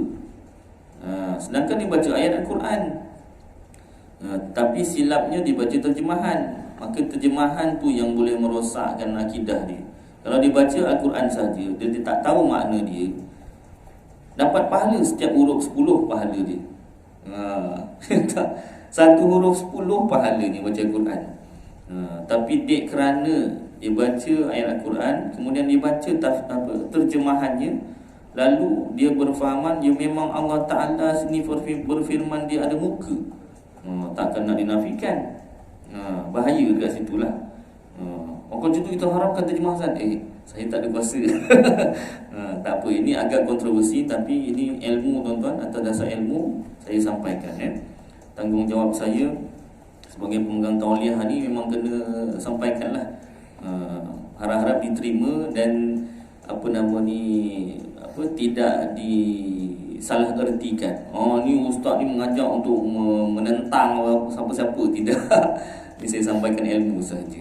Sedangkan dia baca ayat Al-Quran, tapi silapnya dibaca terjemahan. Maka terjemahan tu yang boleh merosakkan akidah dia. Kalau dibaca Al-Quran saja, dia tak tahu makna dia, dapat pahala setiap huruf 10 pahala dia. Satu huruf 10 pahala ni baca Al-Quran. Tapi dek kerana dia baca ayat Al-Quran, kemudian dia baca terjemahannya, lalu dia berfahaman dia memang Allah Ta'ala sini berfirman dia ada muka. Takkan nak dinafikan. Bahaya kat situlah. Kalau macam tu kita harapkan terjemahan, saya tak ada kuasa. Tak apa, ini agak kontroversi, tapi ini ilmu tuan-tuan, atas dasar ilmu saya sampaikan. Tanggungjawab saya sebagai pemegang tauliah ni memang kena sampaikanlah. Harap-harap diterima dan tidak disalahertikan. Ni ustaz ni mengajar untuk menentang siapa-siapa. Tidak. Ini saya sampaikan ilmu saja.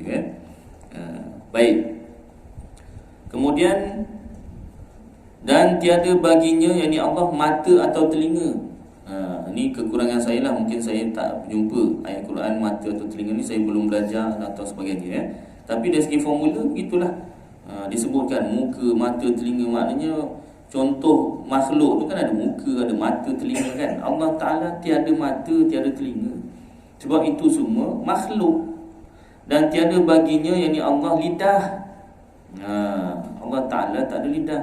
Baik. Kemudian, dan tiada baginya, yakni Allah, mata atau telinga. Ini kekurangan saya lah. Mungkin saya tak jumpa ayat Quran mata atau telinga ni, saya belum belajar atau sebagainya. Tapi dari segi formula, begitulah. Disebutkan muka, mata, telinga. Maknanya contoh makhluk tu kan ada muka, ada mata, telinga kan. Allah Ta'ala tiada mata, tiada telinga. Sebab itu semua makhluk. Dan tiada baginya, yakni Allah, lidah. Allah Ta'ala tak ada lidah.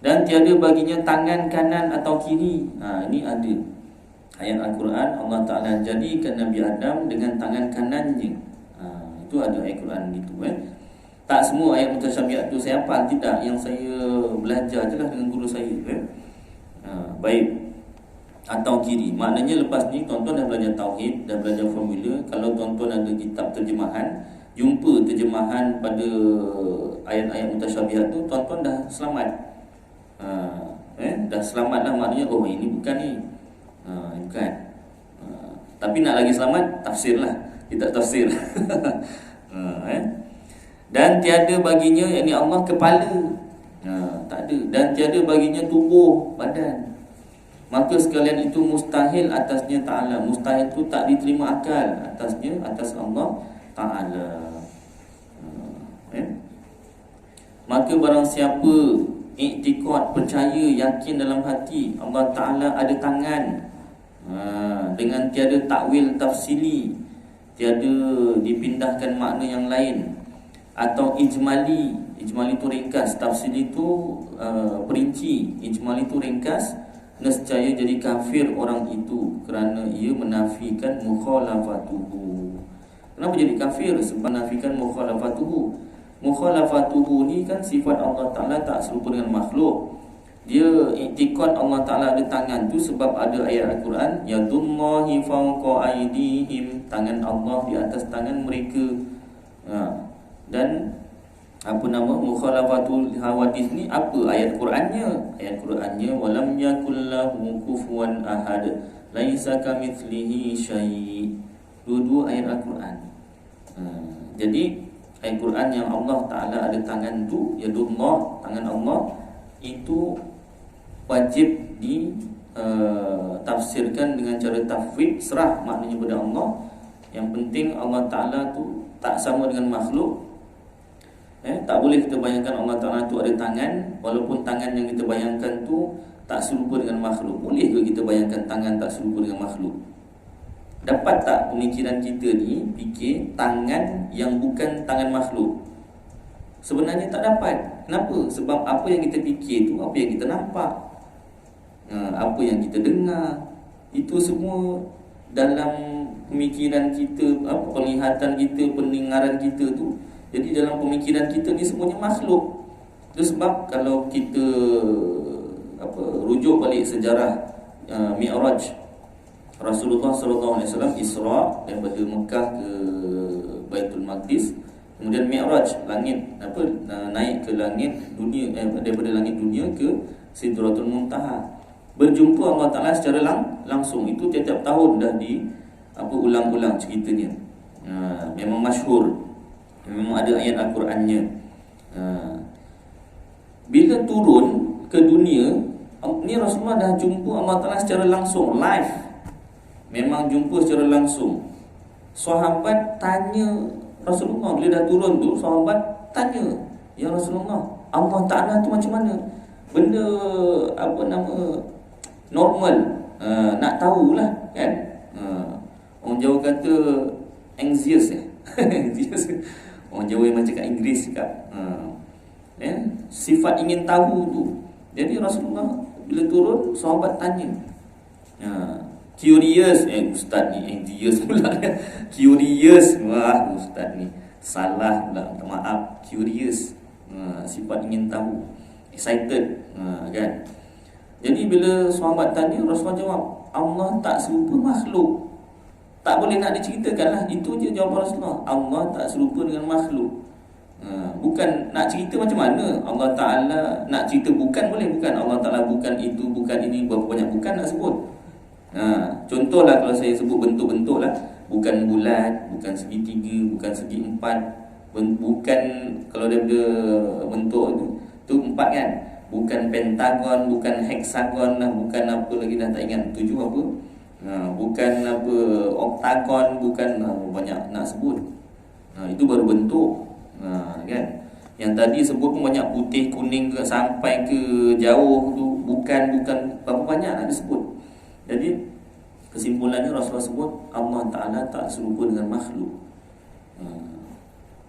Dan tiada baginya tangan kanan atau kiri. Ini ada ayat Al-Quran. Allah Ta'ala jadikan Nabi Adam dengan tangan kanannya. Itu ada ayat Quran gitu Tak semua ayat mutasyabihat tu saya hafal, tidak. Yang saya belajar je lah dengan guru saya baik. Atau kiri. Maknanya lepas ni tuan-tuan dah belajar tauhid, dah belajar formula. Kalau tuan-tuan ada kitab terjemahan, jumpa terjemahan pada ayat-ayat mutasyabihat tu, tuan-tuan dah selamat. Dah selamat lah, maknanya oh ini bukan ni, bukan. Tapi nak lagi selamat, tafsir lah. Kita tafsir. Dan tiada baginya, yakni Allah, kepala. Tak ada. Dan tiada baginya tubuh, badan. Maka sekalian itu mustahil atasnya Ta'ala. Mustahil itu tak diterima akal atasnya, atas Allah Ta'ala. Maka barang siapa iktikad, percaya, yakin dalam hati Allah Ta'ala ada tangan, dengan tiada takwil tafsili, tiada dipindahkan makna yang lain, atau ijmali. Ijmali itu ringkas, tafsili itu perinci, ijmali itu ringkas. Nescaya jadi kafir orang itu kerana ia menafikan mukhalafatuhu. Kenapa jadi kafir? Sebab menafikan mukhalafatuhu. Mukhalafatuhu ni kan sifat Allah Ta'ala tak serupa dengan makhluk. Dia iktikad Allah Ta'ala ada tangan tu sebab ada ayat Al-Quran, yadullahi fawqa aydihim, tangan Allah di atas tangan mereka. Dan mukhalafatul hawadith ni apa ayat Qurannya? Ayat Qurannya walam yakul lahu kufuwan ahad, laisa kamitslihi syai'. Dua-dua ayat Al-Quran. Jadi ayat Quran yang Allah Ta'ala ada tangan tu, yadullah, tangan Allah, itu wajib di tafsirkan dengan cara tafwid, serah maknanya pada Allah. Yang penting Allah Ta'ala tu tak sama dengan makhluk. Tak boleh kita bayangkan Allah Ta'ala tu ada tangan, walaupun tangan yang kita bayangkan tu tak serupa dengan makhluk. Boleh ke kita bayangkan tangan tak serupa dengan makhluk? Dapat tak pemikiran kita ni fikir tangan yang bukan tangan makhluk? Sebenarnya tak dapat. Kenapa? Sebab apa yang kita fikir tu, apa yang kita nampak, apa yang kita dengar, itu semua dalam pemikiran kita, penglihatan kita, pendengaran kita tu. Jadi dalam pemikiran kita ni semuanya makhluk. Itu sebab kalau kita rujuk balik sejarah Mi'raj, Rasulullah SAW Isra daripada Mekah ke Baitul Maqdis, kemudian Mi'raj, langit naik ke langit dunia, daripada langit dunia ke Sidratul Muntaha. Berjumpa Allah Ta'ala secara langsung. Itu tiap-tiap tahun dah ulang-ulang ceritanya. Memang masyhur. Memang ada ayat Al-Qurannya. Bila turun ke dunia ni, Rasulullah dah jumpa Allah Ta'ala secara langsung, live. Memang jumpa secara langsung. Sahabat tanya Rasulullah, bila dah turun tu, sahabat tanya, ya Rasulullah, Allah Ta'ala tu macam mana? Benda normal, nak tahulah kan. Orang Jawa kata anxious anxious. Orang Jawa yang cakap Inggeris cakap sifat ingin tahu tu. Jadi Rasulullah bila turun, sahabat tanya, curious. Ustaz ni anxious pula. Curious. Wah, ustaz ni salah pula, maaf. Curious, sifat ingin tahu, excited, kan. Jadi bila sahabat tanya, Rasulullah jawab, Allah tak serupa makhluk. Tak boleh nak diceritakan lah. Itu je jawapan Rasulullah. Allah tak serupa dengan makhluk. Bukan nak cerita macam mana. Allah Ta'ala nak cerita bukan boleh. Bukan Allah Ta'ala bukan itu, bukan ini, berapa banyak bukan nak sebut. Contohlah kalau saya sebut bentuk-bentuk lah. Bukan bulat, bukan segitiga, bukan segi empat, bukan kalau daripada bentuk tu empat kan. Bukan pentagon, bukan heksagon lah, bukan apa lagi dah tak ingat. Tujuh apa? Bukan oktagon, bukan banyak nak sebut. Itu baru bentuk, kan. Yang tadi sebut pun banyak, putih, kuning ke, sampai ke jauh tu, bukan berapa banyak nak disebut. Jadi kesimpulannya Rasulullah sebut Allah Ta'ala tak serupa dengan makhluk.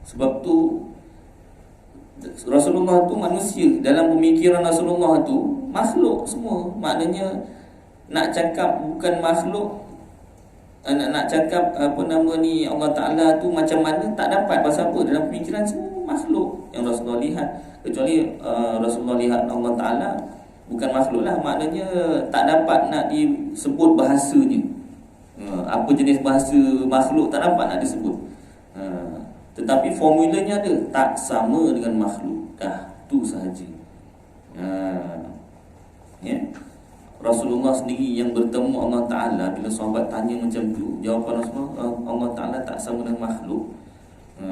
Sebab tu Rasulullah tu manusia. Dalam pemikiran Rasulullah tu makhluk semua. Maknanya nak cakap bukan makhluk, nak cakap apa nama ni Allah Ta'ala tu macam mana, tak dapat. Pasal apa? Dalam pemikiran semua makhluk yang Rasulullah lihat. Kecuali Rasulullah lihat Allah Ta'ala bukan makhluk lah. Maknanya tak dapat nak disebut bahasanya. Apa jenis bahasa makhluk tak dapat nak disebut. Tetapi formulanya ada, tak sama dengan makhluk. Dah, tu sahaja. Ya. Rasulullah sendiri yang bertemu Allah Ta'ala, bila sahabat tanya macam tu, jawapan Rasulullah, Allah Ta'ala tak sama dengan makhluk.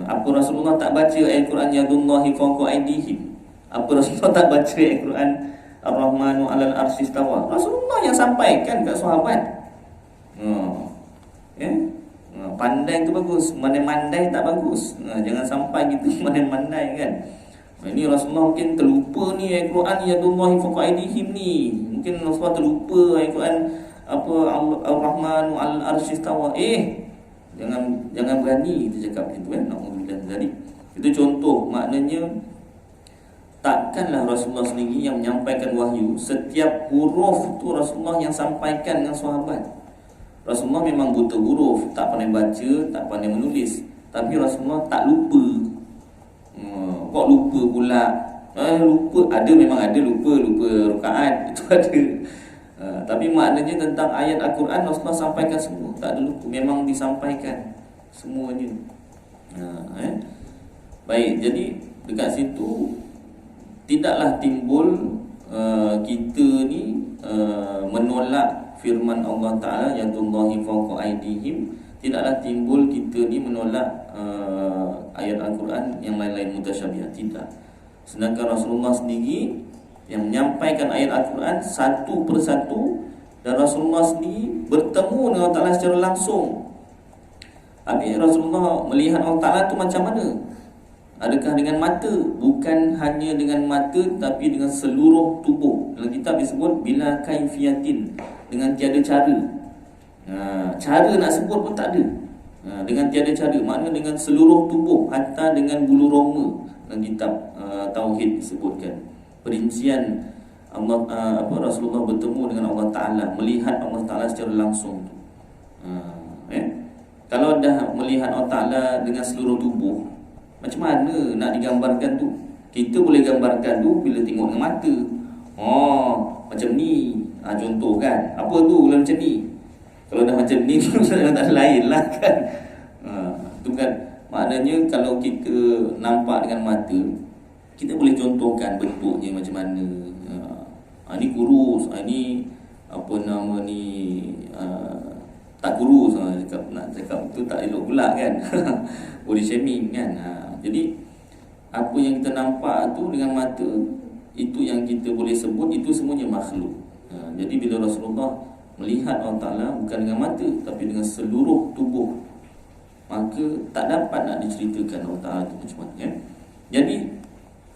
Apa Rasulullah tak baca ayat Quran yadullahi fawqa aydihim? Apa Rasulullah tak baca ayat Quran Ar-Rahmanu 'alal arsy istawa? Rasulullah yang sampaikan kat sahabat. Ya. Pandai tu bagus, mandai-mandai tak bagus. Jangan sampai gitu mandai-mandai kan. Ini Rasulullah mungkin terlupa ni ayat Quran yadullahi fawqa aydihim ni. Mungkin Rasulullah terlupa ayat Quran apa Ar-Rahmanu 'alal arsy istawa. Jangan berani kita cakap begitu kan. Naudzubillah dari. Itu contoh, maknanya takkanlah Rasulullah sendiri yang menyampaikan wahyu. Setiap huruf tu Rasulullah yang sampaikan dengan sahabat. Rasulullah memang buta huruf, tak pandai baca, tak pandai menulis. Tapi Rasulullah tak lupa. Kok lupa pula? Lupa, memang ada lupa rakaat, itu ada. Tapi maknanya tentang ayat Al-Quran Rasulullah sampaikan semua, tak ada lupa, memang disampaikan semuanya. Baik, jadi dekat situ tidaklah timbul kita ni menolak firman Allah Ta'ala yadullahi fawqa aydihim. Tidaklah timbul kita ni menolak ayat Al-Quran yang lain-lain mutasyabihat. Tidak. Sedangkan Rasulullah sendiri yang menyampaikan ayat Al-Quran satu persatu, dan Rasulullah sendiri bertemu dengan Allah Ta'ala secara langsung. Habis Rasulullah melihat Allah Ta'ala tu macam mana? Adakah dengan mata? Bukan hanya dengan mata, tapi dengan seluruh tubuh. Dalam kitab disebut bila kaifiyatin, dengan tiada cara. Cara nak sebut pun tak ada. Dengan tiada cara, maknanya dengan seluruh tubuh, hatta dengan bulu roma. Dalam kitab Tauhid disebutkan perincian Allah, Rasulullah bertemu dengan Allah Ta'ala, melihat Allah Ta'ala secara langsung. Kalau dah melihat Allah Ta'ala dengan seluruh tubuh, macam mana nak digambarkan tu? Kita boleh gambarkan tu bila tengok dengan mata. Macam ni. Contoh kan. Apa tu kalau macam ni? Kalau dah macam ni tak lain lah kan. Tu kan. Maknanya kalau kita nampak dengan mata, kita boleh contohkan bentuknya macam mana. Ni kurus, ni apa nama ni, tak kurus. Nak cakap tu tak elok pula kan. Body shaming kan. Jadi apa yang kita nampak tu dengan mata, itu yang kita boleh sebut itu semuanya makhluk. Jadi bila Rasulullah melihat Allah Ta'ala bukan dengan mata, tapi dengan seluruh tubuh, maka tak dapat nak diceritakan Allah Ta'ala itu macam mana. Jadi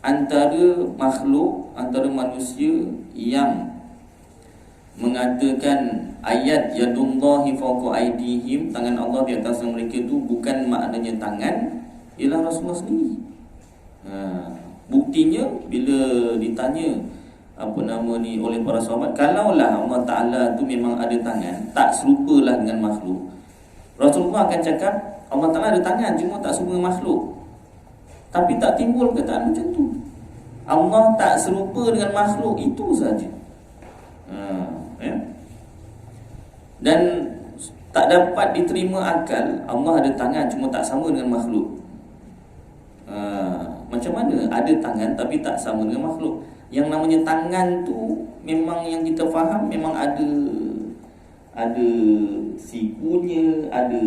antara makhluk, antara manusia yang mengatakan ayat yadullahi fawqa aydihim, tangan Allah di atas mereka itu bukan maknanya tangan, ialah Rasulullah sendiri. Buktinya bila ditanya apa nama ni oleh para sahabat, kalaulah Allah Ta'ala tu memang ada tangan, tak serupalah dengan makhluk. Rasulullah akan cakap Allah Ta'ala ada tangan, cuma tak serupa dengan makhluk. Tapi tak timbul perkataan macam tu. Allah tak serupa dengan makhluk, itu saja. Dan tak dapat diterima akal Allah ada tangan cuma tak sama dengan makhluk. Macam mana ada tangan tapi tak sama dengan makhluk? Yang namanya tangan tu memang yang kita faham, memang ada sikunya, ada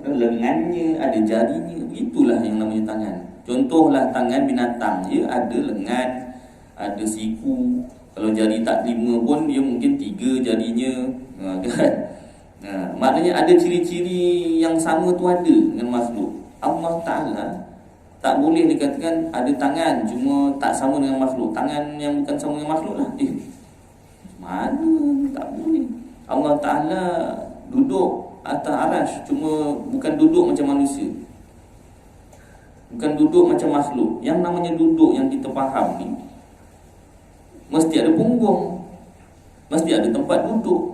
lengannya, ada jarinya. Itulah yang namanya tangan. Contohlah tangan binatang, dia ada lengan, ada siku. Kalau jari tak 5 pun dia mungkin 3 jarinya, kan? Maknanya ada ciri-ciri yang sama tu ada dengan makhluk. Allah Ta'ala tak boleh dikatakan ada tangan cuma tak sama dengan makhluk. Tangan yang bukan sama dengan makhluk lah. Mana? Tak boleh. Allah Ta'ala duduk atas arasy, cuma bukan duduk macam manusia. Bukan duduk macam makhluk. Yang namanya duduk yang kita faham ni mesti ada punggung, mesti ada tempat duduk.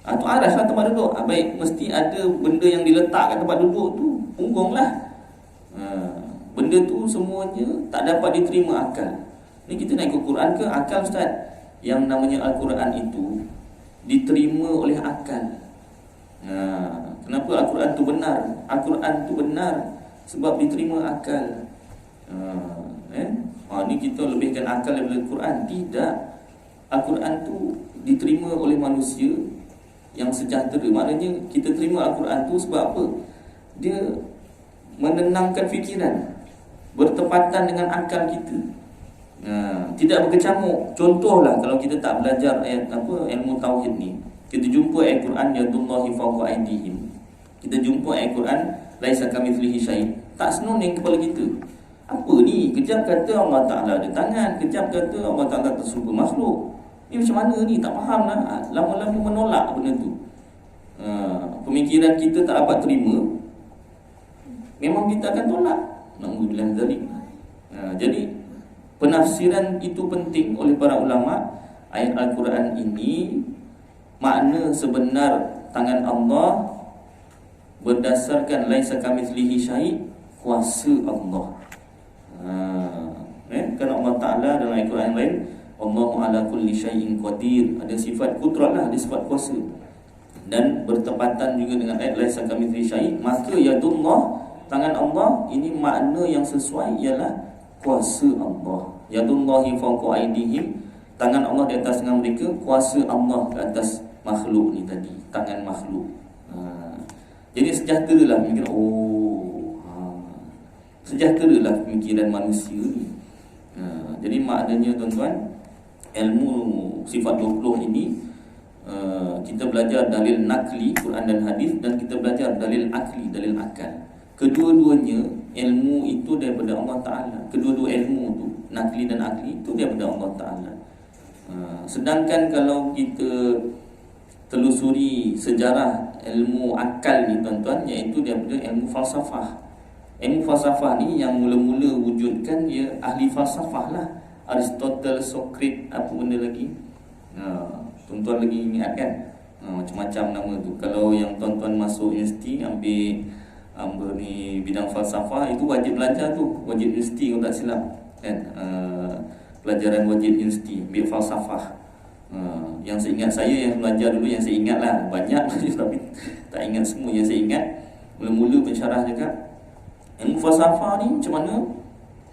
Tu aras lah tempat duduk. Baik, mesti ada benda yang diletakkan tempat duduk tu, punggung lah. Benda tu semuanya tak dapat diterima akal. Ni kita nak ikut Quran ke akal, Ustaz? Yang namanya Al-Quran itu diterima oleh akal. Kenapa Al-Quran tu benar? Al-Quran tu benar sebab diterima akal. Ni kita lebihkan akal daripada Al-Quran. Tidak. Al-Quran tu diterima oleh manusia yang sejahtera. Maknanya kita terima Al-Quran tu sebab apa? Dia menenangkan fikiran, bertepatan dengan akal kita. Tidak berkecamuk. Contohlah kalau kita tak belajar ilmu tauhid ni, kita jumpa ayat Quran yadullahi fawqa aydihim, kita jumpa ayat Quran laisa kamitslihi syai', tak senoning kepala kita. Apa ni? Kejap kata Allah Ta'ala ada tangan, kejap kata Allah Ta'ala terserupa makhluk. Ni macam mana ni? Tak faham lah. Lama-lama menolak benda tu. Pemikiran kita tak dapat terima, memang kita akan tolak. Na'udzubillah min dzalik. Jadi penafsiran itu penting oleh para ulama. Ayat Al-Quran ini makna sebenar tangan Allah berdasarkan laisa kamitslihi syai', kuasa Allah. Kan Allah Ta'ala dalam ayat Quran lain, Allahu ala kulli syai'in qadir, ada sifat kudrat lah, ada sifat kuasa. Dan bertepatan juga dengan ayat laisa kamitslihi syai', maka yadullah, tangan Allah ini makna yang sesuai ialah kuasa Allah. Yadullahi fawqa aydihim, tangan Allah di atas tangan mereka, kuasa Allah ke atas makhluk ni tadi, tangan makhluk. Jadi sejahteralah pemikiran. Sejahteralah pemikiran manusia ni. Jadi maknanya tuan-tuan, ilmu sifat 20 ini kita belajar dalil nakli Quran dan hadis, dan kita belajar dalil akli, dalil akal. Kedua-duanya ilmu itu daripada Allah Ta'ala. Kedua-dua ilmu tu, nakli dan akli, itu daripada Allah Ta'ala. Sedangkan kalau kita telusuri sejarah ilmu akal ni tuan-tuan, iaitu daripada ilmu falsafah. Ilmu falsafah ni yang mula-mula wujudkan dia ahli falsafah lah. Aristotle, Socrates, apa benda lagi, tuan-tuan lagi ingat kan? Macam-macam nama tu. Kalau yang tuan-tuan masuk universiti ambil ni bidang falsafah, itu wajib belajar tu, wajib universiti kalau tak silap kan. Pelajaran wajib universiti, ambil falsafah. Yang saya ingat, saya yang belajar dulu, yang saya ingat lah, banyak tapi tak ingat semua. Yang saya ingat mula-mula pensyarah cakap ilmu falsafah ni macam mana.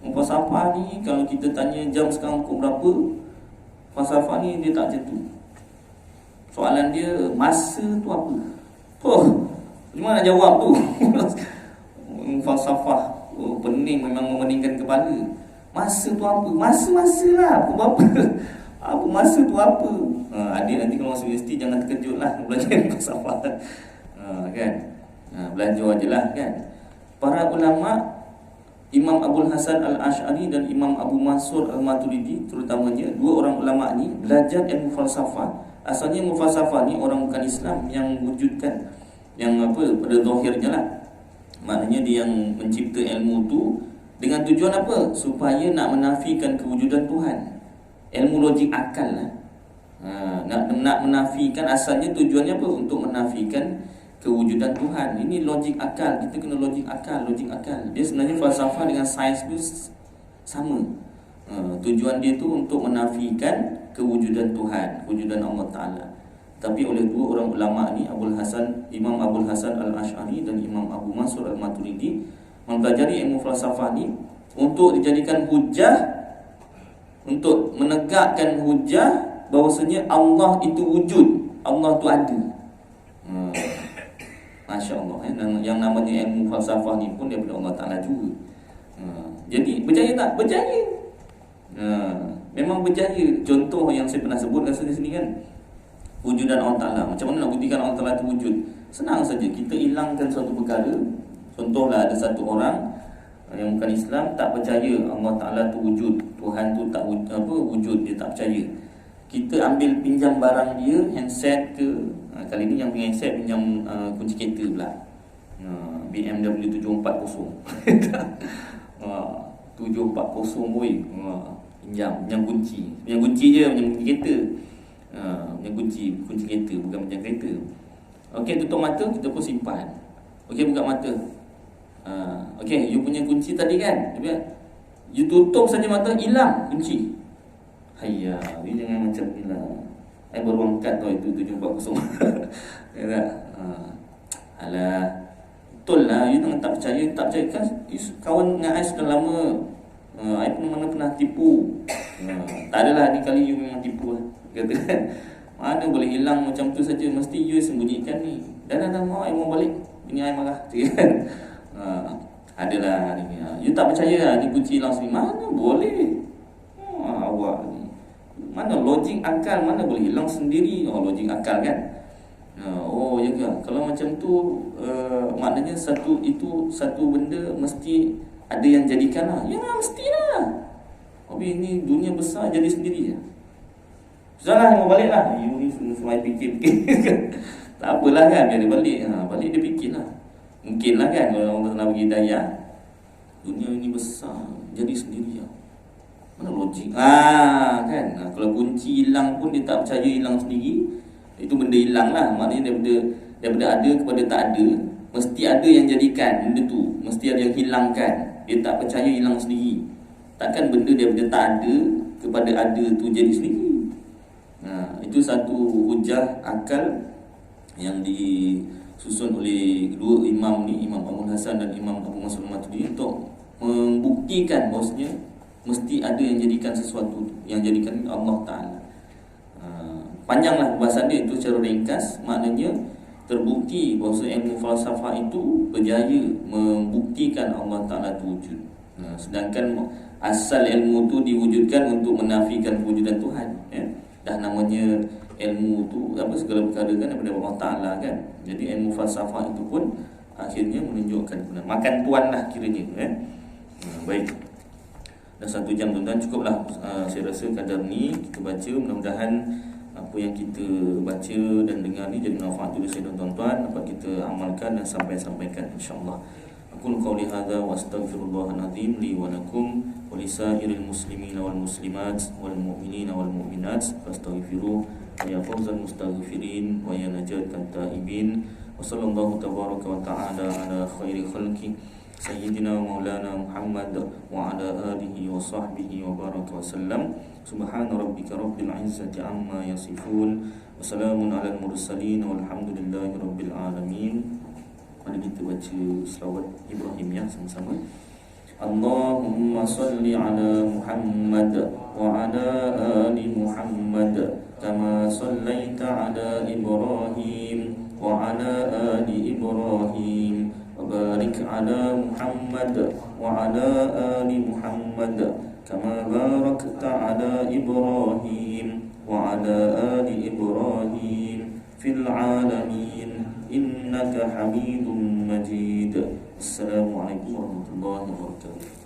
Ilmu falsafah ni kalau kita tanya jam sekarang pukul berapa, falsafah ni dia tak macam tu. Soalan dia, masa tu apa? Gimana nak jawab tu? Falsafah pening, memang memeningkan kepala. Masa tu apa? Masa lah, pukul berapa? Apa masa tu apa? Adik nanti kalau masuk universiti jangan terkejut lah belajar falsafah kan. Belajar je lah kan. Para ulama, Imam Abul Hasan Al-Ash'ari dan Imam Abu Mansur Al-Maturidi terutamanya, dua orang ulama ni belajar ilmu falsafah. Asalnya ilmu falsafah ni orang bukan Islam yang wujudkan, yang pada zahirnya lah. Maknanya dia yang mencipta ilmu tu dengan tujuan apa? Supaya nak menafikan kewujudan Tuhan. Ilmu logik akal lah. Nak menafikan, asalnya tujuannya apa? Untuk menafikan kewujudan Tuhan. Ini logik akal. Kita kena logik akal. Dia sebenarnya falsafah dengan sains tu sama. Tujuan dia tu untuk menafikan kewujudan Tuhan, kewujudan Allah Ta'ala. Tapi oleh dua orang ulama ni, Imam Abul Hasan Al-Ash'ari dan Imam Abu Mansur Al-Maturidi, mempelajari ilmu falsafah ni untuk dijadikan hujah, untuk menegakkan hujah bahawasanya Allah itu wujud, Allah itu ada. Masya Allah, yang namanya ilmu falsafah ni pun daripada Allah Ta'ala juga. Jadi berjaya tak? Berjaya. Memang berjaya. Contoh yang saya pernah sebut kat sini kan, wujudan Allah Ta'ala. Macam mana nak buktikan Allah Ta'ala itu wujud? Senang saja, kita hilangkan suatu perkara. Contohlah ada satu orang yang bukan Islam tak percaya Allah Ta'ala itu wujud, Tuhan tu tak wujud, dia tak percaya. Kita ambil pinjam barang dia, handset ke, kali ni yang pinjam handset, pinjam kunci kereta pula, BMW 740. 740 woi. Pinjam kunci. Pinjam kunci je, pinjam kunci kereta. Pinjam kunci kereta, bukan pinjam kereta. Okey, tutup mata, kita pun simpan. Okey, buka mata. Okey, you punya kunci tadi kan? You tutup saja mata, hilang kunci. Hayya, you jangan macam ni lah. I baru angkat tau itu 740. Ya tak? Alah, betul lah, you jangan tak percaya kan? Kawan dengan I sudah lama. I pun mana pernah tipu. Tak adalah, ni kali you memang tipu lah. Kata kan? Mana boleh hilang macam tu saja, mesti you sembunyikan ni. Dah mau I mau balik. Ini I marah. Kan? Adalah ni. You tak percaya lah ni kunci hilang sendiri. Mana boleh? Awak ni. Mana logik akal, mana boleh hilang sendiri? Logik akal kan? Ya ke? Kalau macam tu maknanya satu benda mesti ada yang jadikan lah. Ya mestilah. Tapi ini dunia besar jadi sendiri je. Sudahlah, mau balik lah. You ni semua fikir. Tak apalah kan, biar dia balik. Balik dia fikir lah. Mungkin lah kan, kalau orang nak bagi daya. Dunia ini besar, jadi sendiri lah. Mana logik? Kan? Kalau kunci hilang pun dia tak percaya hilang sendiri. Itu benda hilang lah. Maknanya daripada ada kepada tak ada, mesti ada yang jadikan benda tu. Mesti ada yang hilangkan. Dia tak percaya hilang sendiri. Takkan benda daripada tak ada kepada ada tu jadi sendiri. Itu satu hujah akal yang disusun oleh dua imam ni, Imam Abu Hasan dan Imam Abu Mansur Maturidi, untuk membuktikan bahawasanya mesti ada yang jadikan sesuatu, yang jadikan Allah Ta'ala. Panjanglah bahasan dia itu secara ringkas. Maknanya terbukti bahawa ilmu falsafah itu berjaya membuktikan Allah Ta'ala itu wujud. Sedangkan asal ilmu itu diwujudkan untuk menafikan kewujudan Tuhan. Dah namanya ilmu tu segala perkara kan daripada Allah Ta'ala kan. Jadi ilmu falsafah itu pun akhirnya menunjukkan kebenaran. Makan tuan lah kiranya. Baik, dah 1 jam tuan-tuan, cukuplah. Saya rasa kadar ni kita baca, mudah-mudahan apa yang kita baca dan dengar ni jadi manfaat juga saya dan tuan-tuan, dapat kita amalkan dan sampaikan insya-Allah. Aqulu qawli hadza wa astaghfirullahal azim li wa lakum wa lisairil muslimin wal muslimat wal mu'minin wal mu'minat fastaghfiruh ya fawzal mustaghfirin wa ya najatan taibin. Wa sallallahu tabaraka wa ta'ala ala khairi khalqi sayyidina maulana Muhammad wa ala alihi wa sahbihi wa baraka wa sallam. Subhana rabbika rabbil izzati amma yasifun wa salamun alal mursalin walhamdulillahi rabbil alamin. Mari kita baca selawat Ibrahim ya sama-sama. Allahumma salli ala Muhammad wa ala ali Muhammad kama sallaita ala Ibrahim wa ala ali Ibrahim wa barik ala Muhammad wa ala ali Muhammad kama barakta ala Ibrahim wa ala ali Ibrahim fil alamin innaka Hamidum Majid. Assalamualaikum warahmatullahi wabarakatuh.